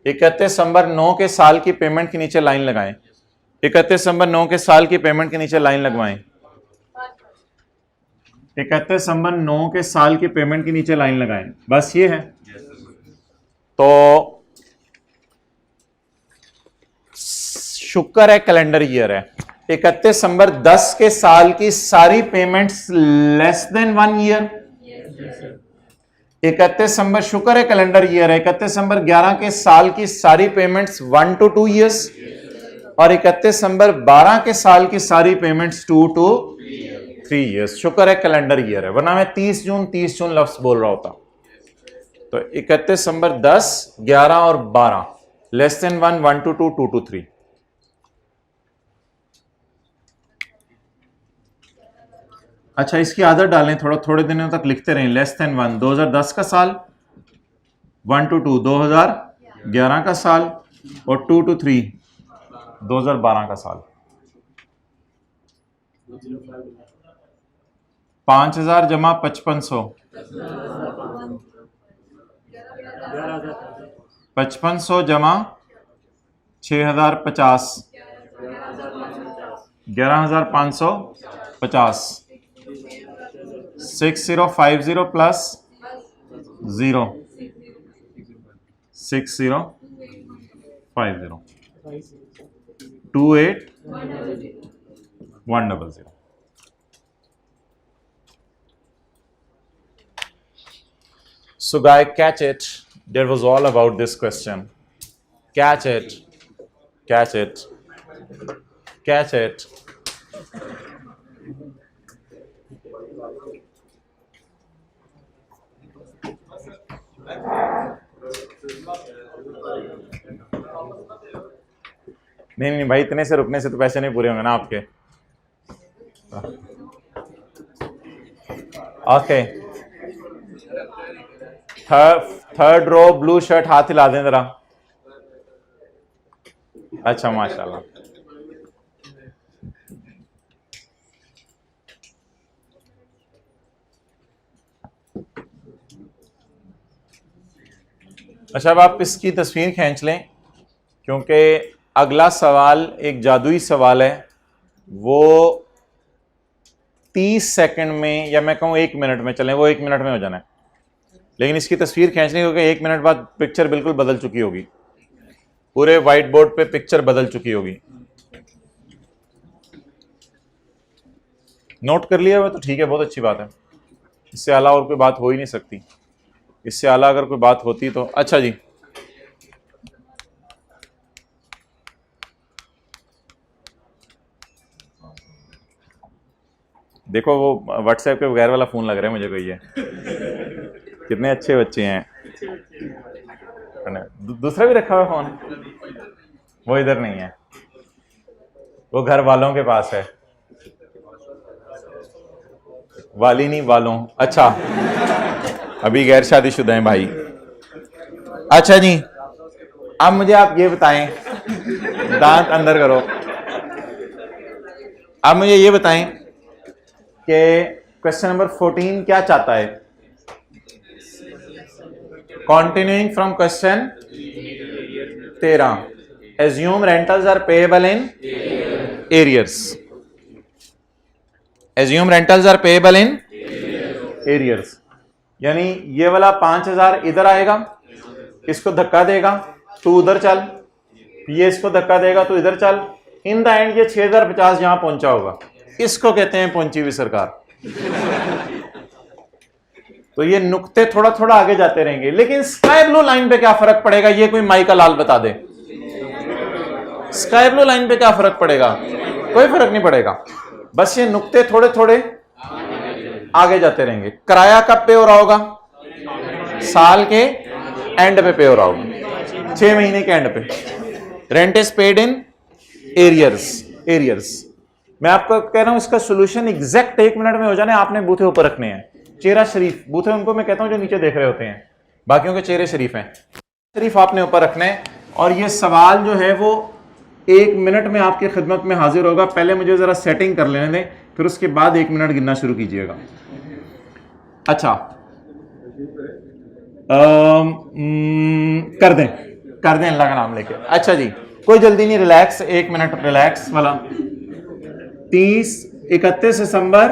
S1: 31 दिसंबर 9 के साल की पेमेंट के नीचे लाइन लगाएं। 31 दिसंबर 9 के साल की पेमेंट के नीचे लाइन लगवाएं। 31 दिसंबर 9 के साल की पेमेंट के नीचे लाइन लगाएं। बस ये है। तो शुक्र है कैलेंडर ईयर है। 31 दिसंबर 10 के साल की सारी पेमेंट्स लेस देन 1 ईयर। 31 दिसंबर शुक्र है कैलेंडर ईयर है। 31 दिसंबर 11 के साल की सारी पेमेंट्स 1 to 2 ईयर्स और 31 दिसंबर 12 के साल की सारी पेमेंट्स 2 to 3 ईयर्स। शुक्र है कैलेंडर ईयर है, वरना मैं 30 जून लफ्ज बोल रहा होता। तो 31 दिसंबर 10, 11 और 12 लेस देन 1, 1 to 2, 2 to 3। अच्छा, इसकी आदत डालें, थोड़े दिनों तक लिखते रहें। लेस देन 1 2010 का साल, 1 to 2 2011 का साल और 2 to 3 2012 का साल। 5000 जमा 5500, 5500 जमा 6050, 11550, 6050 plus 0 6050 28100। So guys, catch it. That was all about this question. Catch it. Catch it. Catch it. नहीं भाई, इतने से रुकने से तो पैसे नहीं पूरे होंगे ना आपके। Okay, third row blue shirt हाथ हिला दें जरा। अच्छा माशाल्लाह। अच्छा, अब आप इसकी तस्वीर खींच लें, क्योंकि अगला सवाल एक जादुई सवाल है। वो 30 सेकंड में, या मैं कहूँ 1 मिनट में, चलें वो 1 मिनट में हो जाना है, लेकिन इसकी तस्वीर खींचने क्योंकि 1 मिनट बाद पिक्चर बिल्कुल बदल चुकी होगी, पूरे व्हाइट बोर्ड पे पिक्चर बदल चुकी होगी। नोट कर लिया हुआ तो ठीक है, बहुत अच्छी बात है। इससे आला और कोई बात हो ही नहीं सकती। इससे आला अगर कोई बात होती तो अच्छा जी। देखो वो व्हाट्सएप के बगैर वाला फोन लग रहा है मुझे कोई है। कितने अच्छे बच्चे हैं। दूसरा भी रखा हुआ फोन, वो इधर नहीं है, वो घर वालों के पास है। वाली नहीं, वालों। अच्छा, अभी गैर शादीशुदा हैं भाई। अच्छा जी, अब मुझे आप ये बताएं, दांत अंदर करो। अब मुझे ये बताएं कि क्वेश्चन नंबर 14 क्या चाहता है? Continuing from question 13, assume rentals are payable in arrears. Assume rentals are payable in arrears, यानी ये वाला 5000 इधर आएगा, इसको धक्का देगा तू उधर चल, ये इसको धक्का देगा तू इधर चल, इन द एंड ये 6050 यहां पहुंचा होगा। इसको कहते हैं पहुंची हुई सरकार। तो ये नुक्ते थोड़ा थोड़ा आगे जाते रहेंगे, लेकिन स्काई ब्लू लाइन पे क्या फर्क पड़ेगा, ये कोई माई का लाल बता दे। स्काई ब्लू लाइन पे क्या फर्क पड़ेगा? कोई फर्क नहीं पड़ेगा, बस ये नुक्ते थोड़े थोड़े आगे जाते रहेंगे। किराया कब पे हो रहा होगा? साल के एंड पे हो रहा होगा, 6 महीने के एंड पे। Rent is paid in arrears. मैं आपको कह रहा हूं इसका सोल्यूशन एग्जैक्ट 1 मिनट में हो जाने। आपने बूथे ऊपर रखने हैं। चेहरा शरीफ बूथे उनको मैं कहता हूं जो नीचे देख रहे होते हैं, बाकियों के चेहरे शरीफ हैं। शरीफ आपने ऊपर रखना है, और ये सवाल जो है वो 1 मिनट में आपकी खिदमत में हाजिर होगा। पहले मुझे जरा सेटिंग कर लेने दें, फिर उसके बाद 1 मिनट गिनना शुरू कीजिएगा। अच्छा, कर दें अल्लाह का नाम लेके। अच्छा जी, कोई जल्दी नहीं, रिलैक्स, 1 मिनट रिलैक्स वाला। 31 दिसंबर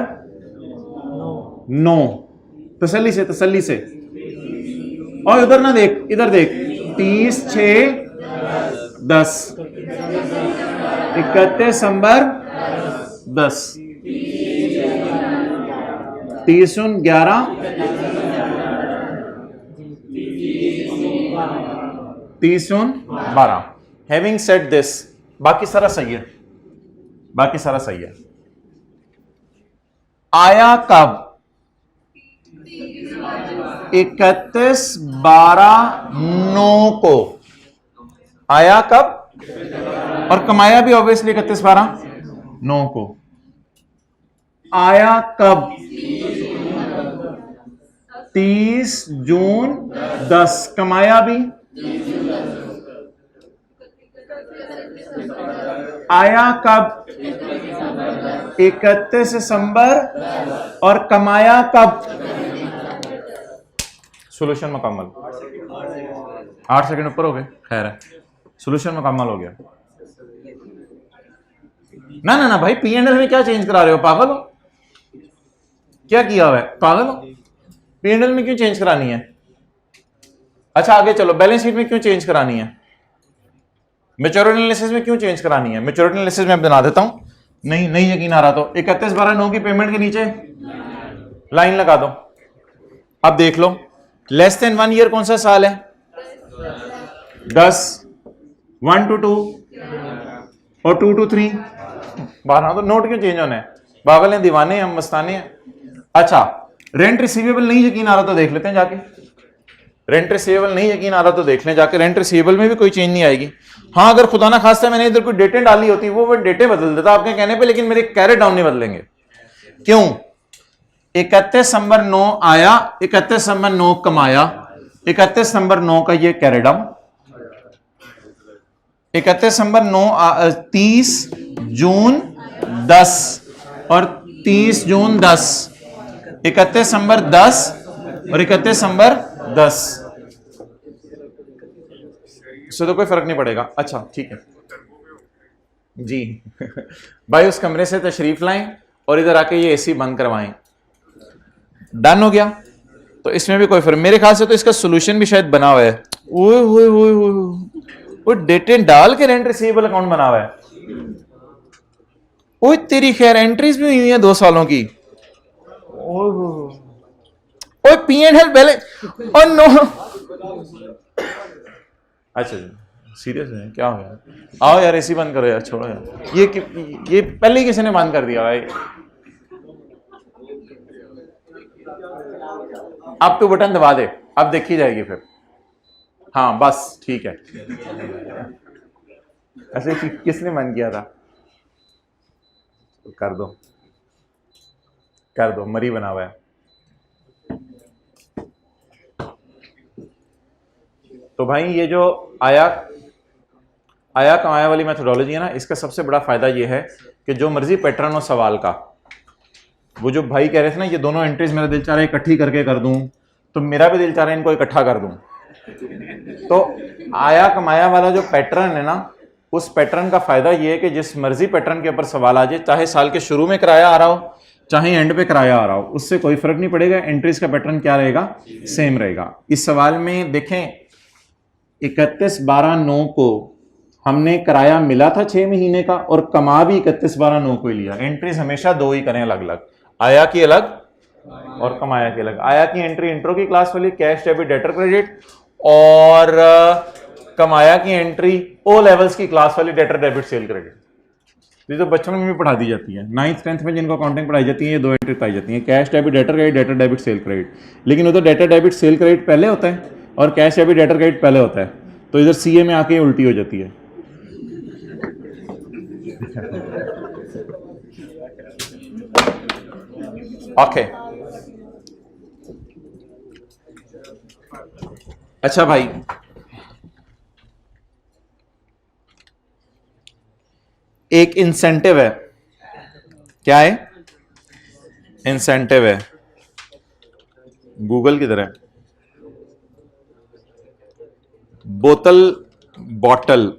S1: 9, तसल्ली से। और उधर ना देख, इधर देख। 30 6 10, 31 दिसंबर 10, 30 11, 30 12। हैविंग सेड दिस, बाकी सारा सही है। आया कब? 31 12 9 को आया कब? और कमाया भी ऑब्वियसली 31 12 9 को। आया कब? 30 जून 10, कमाया भी। आया कब? 31 दिसंबर, और कमाया कब? सोल्यूशन मुकम्मल। 8 सेकंड ऊपर हो गए, खैर है, सोल्यूशन मुकम्मल हो गया। ना भाई, P&L में क्या चेंज करा रहे हो? पागल हो? क्या किया हुआ है? पागल हो? P&L में क्यों चेंज करानी है? अच्छा आगे चलो, बैलेंस शीट में क्यों चेंज करानी है? मैच्योरिटी एनालिसिस में क्यों चेंज करानी है? मैच्योरिटी एनालिसिस में बना देता हूं। नहीं यकीन आ रहा तो 31 12 9 की पेमेंट के नीचे लाइन लगा दो। अब देख लो, लेस देन 1 ईयर कौन सा साल है? 10, 1 to 2 और 2 to 3 12। तो नोट क्यों चेंज होने हैं? पागल हैं, दीवाने हैं, हम मस्ताने हैं। अच्छा, रेंट रिसीवेबल नहीं यकीन आ रहा तो देख लेते हैं जाके। रेंट रिसीवेबल नहीं यकीन आ रहा तो देख लें जाके। रेंट रिसीवेबल में भी कोई चेंज नहीं आएगी। हाँ, अगर खुदा ना खास्ता मैंने इधर कोई डेटें डाली होती, वो डेटें बदल देता आपके कहने पे, लेकिन मेरे कैरेट डाउन नहीं बदलेंगे। क्यों? 31 दिसंबर 9 आया, 31 दिसंबर 9 कमाया, 31 दिसंबर 9 का ये कैरेट डाउन। 31 दिसंबर 30 जून 10 और 30 जून 10, 31 दिसंबर 10 और 31 दिसंबर 10 इससे तो कोई फर्क नहीं पड़ेगा। अच्छा ठीक है जी। भाई उस कमरे से तशरीफ लाएं और इधर आके ये एसी बंद करवाएं। डन हो गया। तो इसमें भी कोई फर्क, मेरे ख्याल से तो इसका सोल्यूशन भी शायद बना हुआ है। ओए ओए ओए वो डेटे डाल के रेंट रिसीवेबल अकाउंट बना हुआ है। ओए तेरी खैर एंट्रीज भी हुई हैं 2 सालों की। ओए पी एंड एल पहले और नो। अच्छा सीरियस है क्या हो गया? आओ यार एसी बंद करो यार, छोड़ो यार ये पहले ही किसी ने बंद कर दिया भाई। अब तो बटन दबा दे, अब देखी जाएगी फिर। हाँ बस ठीक है। ऐसे किसने मन किया था? कर दो कर दो, मरी बना हुआ है। तो भाई ये जो आया कमाया वाली मेथोडोलॉजी है ना, इसका सबसे बड़ा फायदा ये है कि जो मर्जी पैटर्न हो सवाल का, वो जो भाई कह रहे थे ना ये दोनों एंट्रीज मेरा दिल चाह रहा है इकट्ठी करके कर दूं, तो मेरा भी दिल चाह रहा है इनको इकट्ठा कर दूं। तो आया कमाया वाला जो पैटर्न है ना, उस पैटर्न का फायदा ये है कि जिस मर्जी पैटर्न के ऊपर सवाल आ जाए, चाहे साल के शुरू में किराया आ रहा हो चाहे एंड पे किराया आ रहा हो, उससे कोई फर्क नहीं पड़ेगा। एंट्रीज का पैटर्न क्या रहेगा? सेम रहेगा। इस सवाल में देखें 31/12/9 को हमने किराया मिला था 6 महीने का और कमा भी 31/12/9 को ही लिया। एंट्रीज हमेशा 2 ही करें अलग अलग, आया की अलग और कमाया की अलग। आया की एंट्री इंट्रो की क्लास वाली कैश डेबिट डेटर क्रेडिट, और कमाया की एंट्री ओ लेवल्स की क्लास वाली डेटर डेबिट सेल क्रेडिट। ये तो बच्चों में भी पढ़ा दी जाती है, 9th 10th में जिनको अकाउंटिंग पढ़ाई जाती है ये 2 एंट्री पाई जाती है, cash debit debtor credit, debtor debit cell credit. लेकिन उधर डेटर डेबिट सेल क्रेडिट पहले होता है और कैश डेबिट डेटर क्रेडिट पहले होता है, तो इधर सीए में आके उल्टी हो जाती है। ओके अच्छा भाई, एक इंसेंटिव है। क्या है? इंसेंटिव है। गूगल की तरह बोतल बॉटल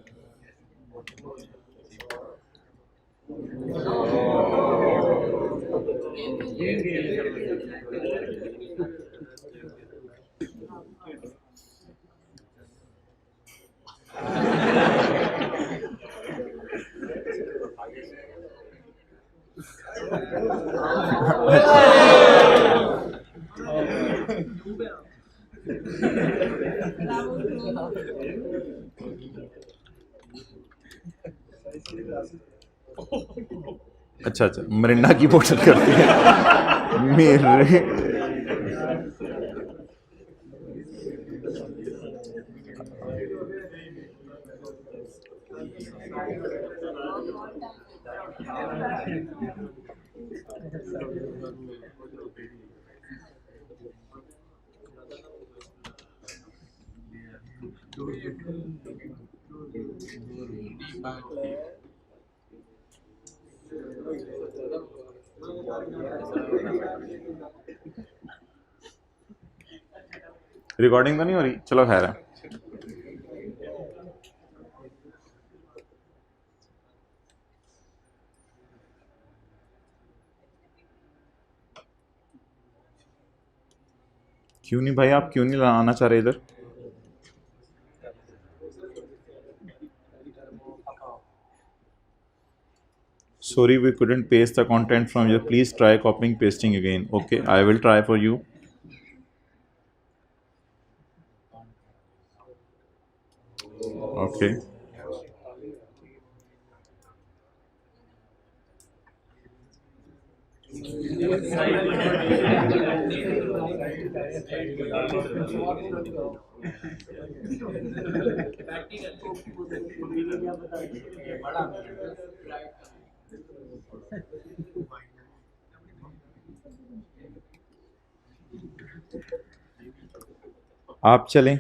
S1: अच्छा अच्छा मरिंडा की बोतल करती है मेरे। रिकॉर्डिंग तो नहीं हो रही? चलो खैर है। क्यों नहीं भाई, आप क्यों नहीं आना चाह रहे इधर? Sorry, we couldn't paste the content from you. Please try copying pasting again. Okay, I will try for you. Okay. आप चलें।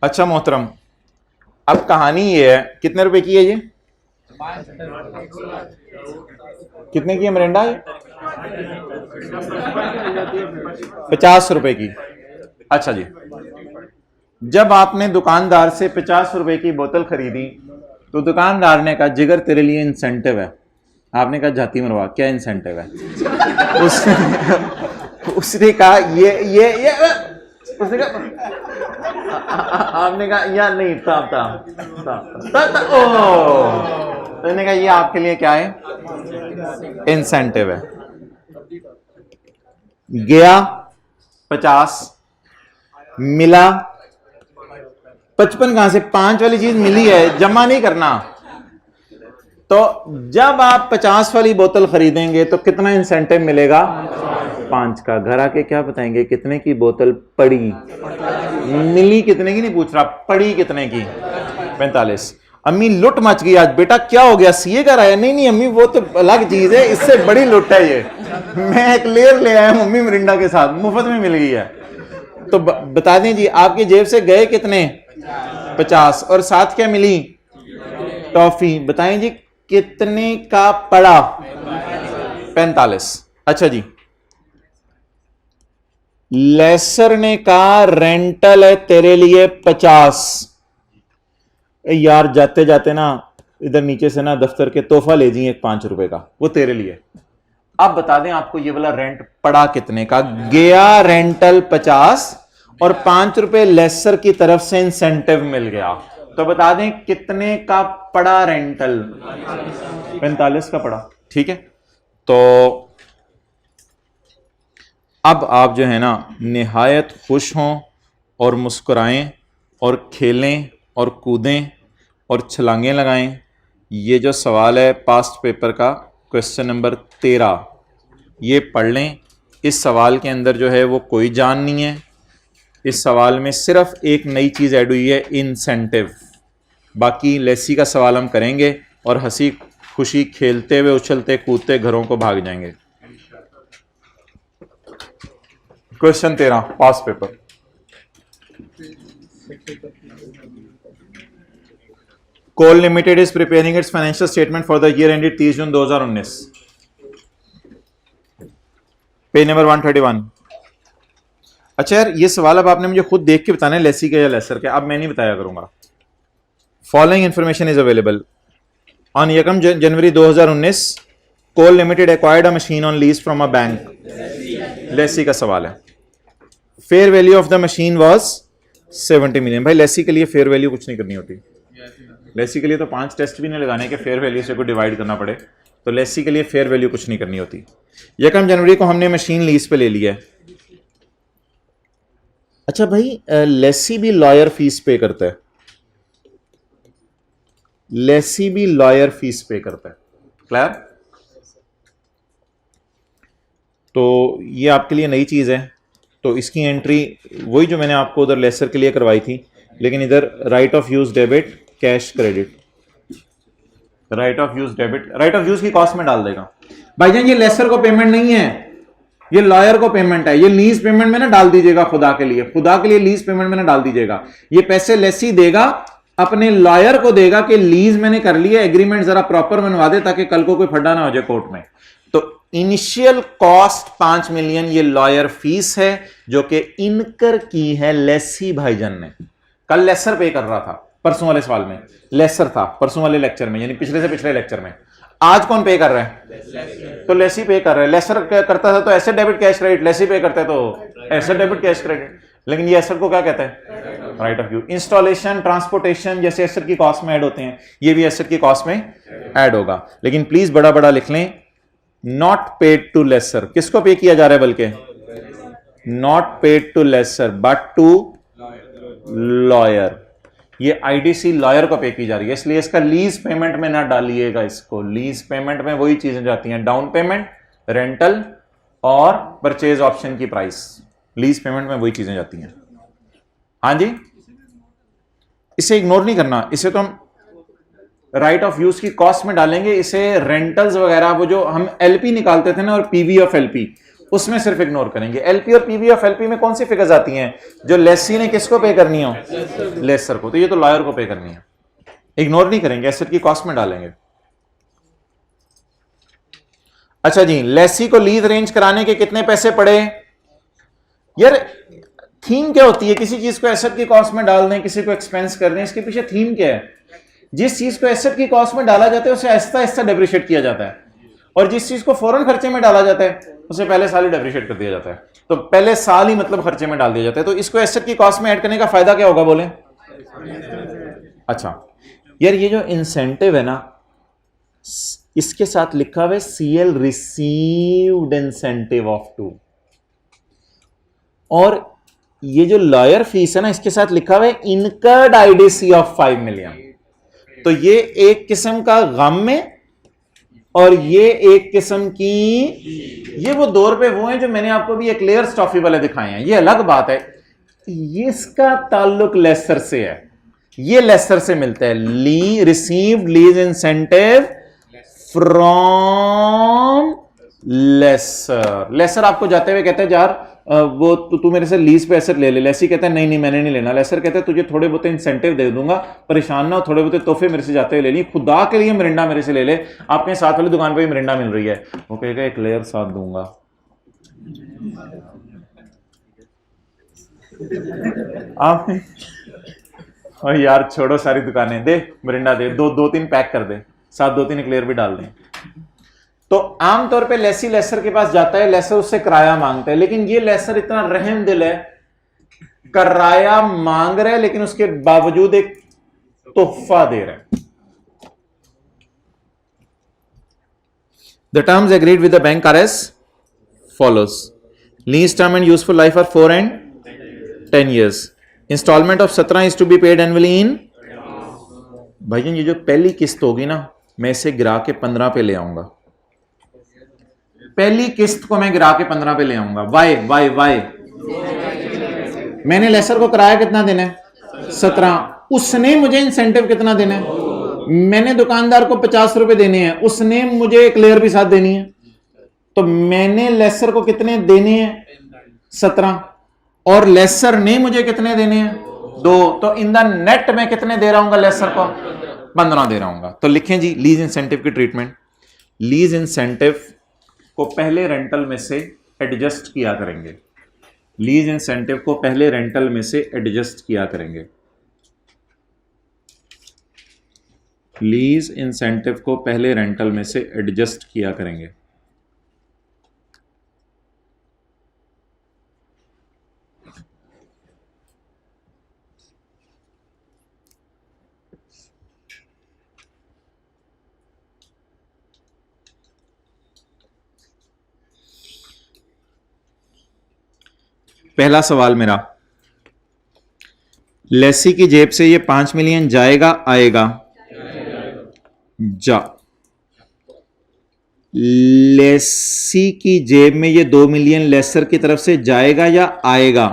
S1: अच्छा मोहतरम, अब कहानी ये है, कितने रुपए की है ये? कितने की है मिरिंडा? 50 रुपए की। अच्छा जी, जब आपने दुकानदार से 50 रुपए की बोतल खरीदी तो दुकानदार ने कहा जिगर तेरे लिए इंसेंटिव है। आपने कहा जाती मरवा, क्या इंसेंटिव है? उसने कहा ये उसने कहा, आपने कहा यार नहीं था उसने कहा ये आपके लिए क्या है? इंसेंटिव है। गया 50, मिला 55, कहां से? 5 वाली चीज मिली है, जमा नहीं करना। तो जब आप 50 वाली बोतल खरीदेंगे तो कितना इंसेंटिव मिलेगा? 5 का। घर आके क्या बताएंगे कितने की बोतल पड़ी? मिली कितने की नहीं पूछ रहा, पड़ी कितने की? 45। अम्मी लुट मच गई आज। बेटा क्या हो गया, सीए कर आया? नहीं नहीं अम्मी वो तो अलग चीज है, इससे बड़ी लुट है ये। मैं एक लेयर ले आया मम्मी मिरिंडा के साथ, मुफ्त में मिल गई है। तो बता दें जी, आपकी जेब से गए कितने? 50, और साथ क्या मिली? टॉफी। बताएं जी कितने का पड़ा? 45। अच्छा जी, लेसर ने कहा रेंटल है तेरे लिए 50। यार जाते जाते ना इधर नीचे से ना दफ्तर के तोहफा ले जी एक 5 रुपए का, वो तेरे लिए। अब बता दें आपको ये वाला रेंट पड़ा कितने का? गया रेंटल 50 और 5 रुपए लेसर की तरफ से इंसेंटिव मिल गया, तो बता दें कितने का पड़ा रेंटल? 45 का पड़ा। ठीक है, तो अब आप जो है ना निहायत खुश हों और मुस्कुराएं और खेलें और कूदें और छलांगें लगाएं। ये जो सवाल है पास्ट पेपर का क्वेश्चन नंबर 13, ये पढ़ लें। इस सवाल के अंदर जो है वो कोई जान नहीं है। इस सवाल में सिर्फ एक नई चीज़ ऐड हुई है, इंसेंटिव। बाकी लेसी का सवाल हम करेंगे और हंसी खुशी खेलते हुए उछलते कूदते घरों को भाग जाएंगे। Question 13 past paper. Coal limited is preparing its financial statement for the year ended 30 June 2019। Page number 131। अच्छा यार, ये सवाल अब आपने मुझे खुद देख के बताना है, लेसी के या लेसर के। अब मैं नहीं बताया करूंगा। Following information is available. On 1 January 2019 Coal limited acquired a machine on lease from a bank. Lessee का सवाल है। Fair value of the machine was 70 million. भाई लेसी के लिए फेयर वैल्यू कुछ नहीं करनी होती। लेसी के लिए तो 5 टेस्ट भी नहीं लगाने के फेयर वैल्यू से को डिवाइड करना पड़े, तो लेसी के लिए फेयर वैल्यू कुछ नहीं करनी होती। 1 जनवरी को हमने मशीन लीज पे ले ली है। अच्छा भाई, लेसी भी लॉयर फीस पे करता है। लेसी भी लॉयर फीस पे करता है। क्लियर? तो ये आपके लिए नई चीज है, तो इसकी एंट्री वही जो मैंने आपको उधर लेसर के लिए करवाई थी, लेकिन इधर right of use debit cash credit, right of use debit, right of use की कॉस्ट में डाल देगा। भाईजान ये लेसर को पेमेंट नहीं है, ये लॉयर को पेमेंट है। ये लीज पेमेंट में ना डाल दीजिएगा, खुदा के लिए लीज पेमेंट में ना डाल दीजिएगा। ये पैसे लेसी देगा, अपने लॉयर को देगा कि लीज मैंने कर लिया, एग्रीमेंट जरा प्रॉपर बनवा दे ताकि कल को कोई फड्डा ना हो जाए कोर्ट में। तो इनिशियल कॉस्ट 5 मिलियन ये लॉयर फीस है जो कि इनकर की है लेसी भाईजान ने। कल लेसर पे कर रहा था, परसों वाले सवाल में लेसर था, परसों वाले लेक्चर में यानी पिछले से पिछले लेक्चर में। आज कौन पे कर रहा है? तो लेसी पे कर रहा है। लेसर करता था तो asset debit cash credit, lessee pay करता है तो एसेट डेबिट कैश क्रेडिट। लेकिन ये एसेट को क्या कहता है? Right of use. Installation transportation जैसे एसेट की कॉस्ट में ऐड होते हैं, ये भी एसेट की कॉस्ट में ऐड होगा। लेकिन प्लीज बड़ा बड़ा लिख लें, नॉट पेड टू लेसर। किसको पे किया जा रहा है? बल्कि not paid to lessor but to lawyer. ये आईडीसी लॉयर को पे की जा रही है, इसलिए इसका लीज पेमेंट में ना डालिएगा। इसको लीज पेमेंट में वही चीजें जाती हैं, डाउन पेमेंट, रेंटल और परचेज ऑप्शन की प्राइस। लीज पेमेंट में वही चीजें जाती हैं। हाँ जी, इसे इग्नोर नहीं करना। इसे तो हम राइट ऑफ यूज की कॉस्ट में डालेंगे। इसे रेंटल्स वगैरह, वो जो हम एलपी निकालते थे ना और पीवी ऑफ एलपी, उसमें सिर्फ इग्नोर करेंगे। एलपी और पीवी ऑफ एलपी में कौन सी फिगर्स आती हैं जो लेसी ने किसको पे करनी हो, लेसर को, तो ये तो लॉयर को पे करनी है, इग्नोर नहीं करेंगे, एसेट की कॉस्ट में डालेंगे। अच्छा जी, लेसी को लीज अरेंज कराने के कितने पैसे पड़े? यार थीम क्या होती है, किसी चीज को एसेट की कॉस्ट में डाल दें, किसी को एक्सपेंस कर दें, इसके पीछे थीम क्या है? जिस चीज को एसेट की कॉस्ट में डाला जाता है उसे आहिस्ता आहिस्ता डेप्रिशिएट किया जाता है, और जिस चीज को फौरन खर्चे में डाला जाता है उसे पहले साल ही डेप्रिशिएट कर दिया जाता है। तो पहले साल ही मतलब खर्चे में डाल दिया जाता है। तो इसको एसेट की कॉस्ट में ऐड करने का फायदा क्या होगा बोले? अच्छा यार ये जो इंसेंटिव है ना, इसके साथ लिखा हुआ है सीएल रिसीव्ड इंसेंटिव ऑफ 2, और ये जो लॉयर फीस है ना, इसके साथ लिखा हुआ है इनकर्ड आईडीसी ऑफ 5 मिलियन। तो ये एक किस्म का गम में, और ये एक किस्म की, ये वो 2 रुपए वो हैं जो मैंने आपको भी एक्लेयर्स टॉफी वाले दिखाए हैं, ये अलग बात है। ये इसका ताल्लुक लेसर से है, ये लेसर से मिलता है। Received lease incentive from lessor. Lessor आपको जाते हुए कहते हैं यार वो तू मेरे से लीज पे एसेट ले ले। लेसी कहता है नहीं नहीं मैंने नहीं लेना। लेसर कहता है तुझे थोड़े बहुत इंसेंटिव दे दूंगा, परेशान ना हो, थोड़े बहुत तोहफे मेरे से जाते हुए ले ली, खुदा के लिए मिरिंडा मेरे से ले ले, आपके साथ वाली दुकान पे भी मिरिंडा मिल रही है। वो कहेगा एक लेयर साथ दूंगा। आप और यार छोड़ो सारी दुकानें, दे मिरिंडा दे, दो तीन पैक कर दे, साथ 2-3 एक्लेयर भी डाल दें। तो आमतौर पे लेसी लेसर के पास जाता है, लेसर उससे किराया मांगता है, लेकिन ये लेसर इतना रहम दिल है, किराया मांग रहा है लेकिन उसके बावजूद एक तोहफा दे रहा है। The terms agreed with the bank are as follows. Lease term and useful life are 4 and 10 years। Instalment of 17 is to be paid annually in। भाईजान ये जो पहली किस्त होगी ना, मैं इसे गिरा के 15 पे ले आऊंगा। पहली किस्त को मैं गिरा के 15 पे ले आऊंगा। वाई वाई वाई, मैंने लेसर को किराया कितना देना है? 17। उसने मुझे इंसेंटिव कितना देना है? मैंने दुकानदार को 50 रुपए देने हैं, उसने मुझे एक लेयर भी साथ देनी है। तो मैंने लेसर को कितने देने हैं? 17, और लेसर ने मुझे कितने देने हैं? 2। तो इन द नेट में कितने दे रहा हूं लेसर को? 15 दे रहा हूं। तो लिखें जी लीज इंसेंटिव की ट्रीटमेंट। लीज इंसेंटिव को पहले रेंटल में से एडजस्ट किया करेंगे। लीज इंसेंटिव को पहले रेंटल में से एडजस्ट किया करेंगे। लीज इंसेंटिव को पहले रेंटल में से एडजस्ट किया करेंगे। पहला सवाल मेरा, लेसी की जेब से ये 5 मिलियन जाएगा आएगा? जा। लेसी की जेब में ये 2 मिलियन लेसर की तरफ से जाएगा या आएगा?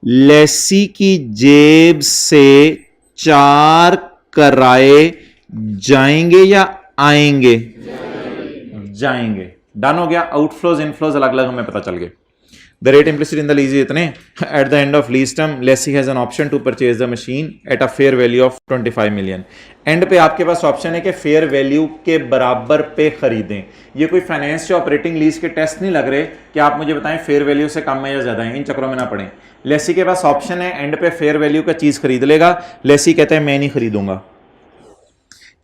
S1: लेसी की जेब से 4 किराए जाएंगे या आएंगे? जाएंगे। डन हो गया। आउटफ्लोज इनफ्लोज अलग अलग हमें पता चल गए। The rate implicit in the lease इतने। At the end of lease term, lessee has an option to purchase the machine at a fair value of 25 million। And पे आपके पास ऑप्शन है कि फेयर वैल्यू के बराबर पे खरीदें। ये कोई फाइनेंस या ऑपरेटिंग लीज के टेस्ट नहीं लग रहे कि आप मुझे बताएं फेयर वैल्यू से कम है या ज्यादा है, इन चक्रों में ना पड़े। लेसी के पास ऑप्शन है, एंड पे फेयर वैल्यू का चीज खरीद लेगा। लेसी कहता है मैं नहीं खरीदूंगा।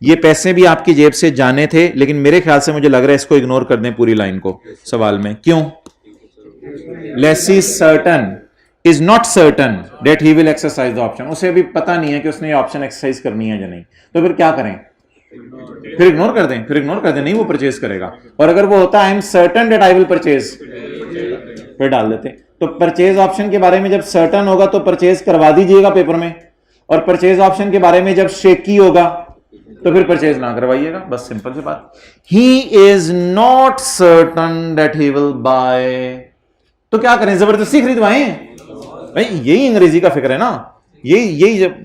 S1: ये पैसे भी आपकी जेब से जाने थे, लेकिन मेरे ख्याल से मुझे लग रहा है इसको इग्नोर कर दें पूरी लाइन को सवाल में। क्यों? Lessee certain is not certain that he will exercise the option। उसे भी पता नहीं है कि उसने ये ऑप्शन एक्सरसाइज करनी है या नहीं। तो फिर क्या करें? फिर इग्नोर कर दें। फिर इग्नोर कर दें, नहीं वो परचेज करेगा। और अगर वो होता I am certain that I will purchase, फिर डाल देते। तो परचेज ऑप्शन के बारे में जब सर्टन होगा तो परचेज करवा दीजिएगा पेपर में, और परचेज ऑप्शन के बारे में जब शेकी होगा तो फिर परचेज ना करवाइएगा। बस सिंपल सी बात। He is not certain that he will buy, तो क्या करें? जबरदस्ती खरीदवाएं? भाई यही अंग्रेजी का फिक्र है ना। यही जब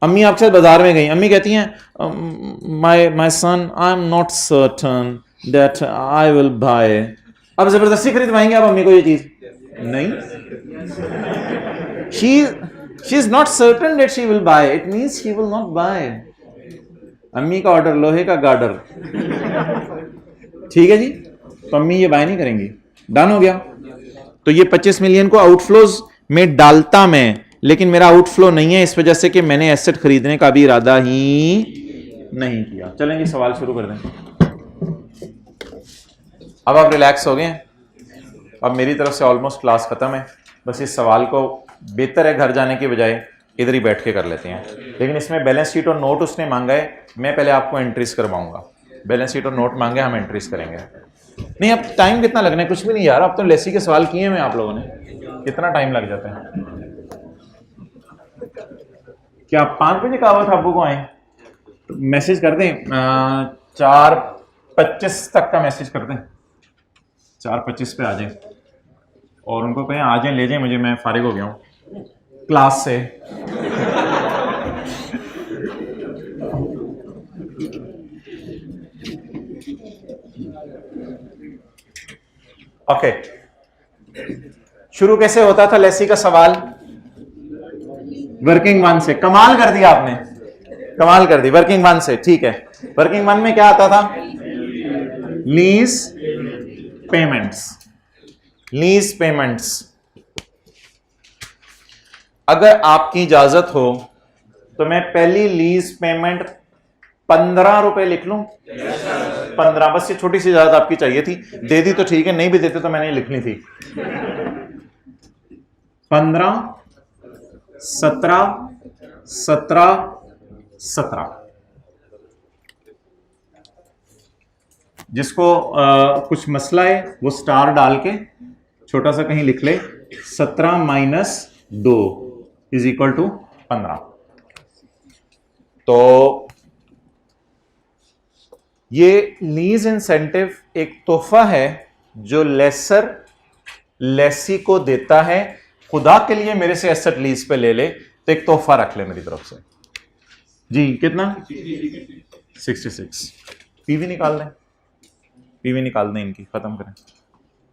S1: अम्मी आपके साथ बाजार में गई, अम्मी कहती हैं my son I am not certain that I will buy. अब जबरदस्ती खरीदवाएंगे आप अम्मी को ये चीज? नहीं। She is not certain that she will buy, it means she will not buy. अम्मी का ऑर्डर लोहे का गार्डर, ठीक है जी। तो अम्मी ये बाय नहीं करेंगी, डन हो गया। तो ये 25 मिलियन को आउटफ्लोज में डालता मैं, लेकिन मेरा आउटफ्लो नहीं है इस वजह से कि मैंने एसेट खरीदने का भी इरादा ही नहीं किया। चलेंगे सवाल शुरू कर दें। अब आप रिलैक्स हो गए हैं, अब मेरी तरफ से ऑलमोस्ट क्लास खत्म है। बस इस सवाल को बेहतर है घर जाने के बजाय इधर ही बैठ के कर लेते हैं। लेकिन इसमें बैलेंस शीट और नोट उसने मांगा है, मैं पहले आपको एंट्रीज करवाऊंगा। बैलेंस शीट और नोट मांगे, हम एंट्रीज करेंगे। नहीं अब टाइम कितना लगना है? कुछ भी नहीं यार, अब तो लेसी के सवाल किए हैं आपने लोगों ने, कितना टाइम लग जाता है? क्या 5 बजे का हुआ था अब्बू को आए तो मैसेज कर दें, 4:25 तक का मैसेज कर दें, 4:25 पे आ जाए और उनको कहें आ जाए ले जाए मुझे, मैं फारिग हो गया हूँ क्लास से। ओके, शुरू कैसे होता था लेसी का सवाल? वर्किंग वन से। कमाल कर दिया आपने, कमाल कर दी, वर्किंग वन से। ठीक है, वर्किंग वन में क्या आता था? Lease payments. लीज पेमेंट्स, अगर आपकी इजाजत हो तो मैं पहली लीज पेमेंट 15 रुपए लिख लूं? 15, बस ये छोटी सी इजाजत आपकी चाहिए थी, दे दी तो ठीक है, नहीं भी देते तो मैंने लिखनी थी। 15, 17, 17, 17। जिसको कुछ मसला है वो स्टार डाल के छोटा सा कहीं लिख ले, 17 - 2 इज इक्वल टू 15। तो ये लीज इंसेंटिव एक तोहफा है जो लेसर लेसी को देता है। खुदा के लिए मेरे से एसेट लीज पे ले ले तो एक तोहफा रख ले मेरी तरफ से। जी कितना? 66। पीवी निकाल दें, पीवी निकाल दें इनकी, खत्म करें।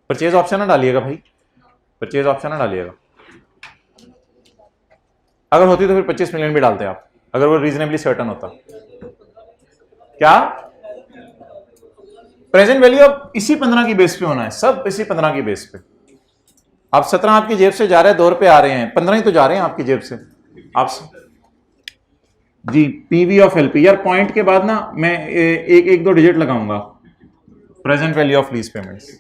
S1: परचेज ऑप्शन ना डालिएगा भाई, परचेज ऑप्शन ना डालिएगा। अगर होती तो फिर 25 मिलियन भी डालते आप, अगर वो रीजनेबली सर्टन होता। क्या प्रेजेंट वैल्यू अब इसी 15 की बेस पे होना है, सब इसी 15 की बेस पे। आप 17 आपकी जेब से जा रहे हैं, 2 रुपए आ रहे हैं, 15 ही तो जा रहे हैं आपकी जेब से। आप जी पीवी ऑफ एलपी, यार पॉइंट के बाद ना मैं एक दो डिजिट लगाऊंगा। Present value of lease payments,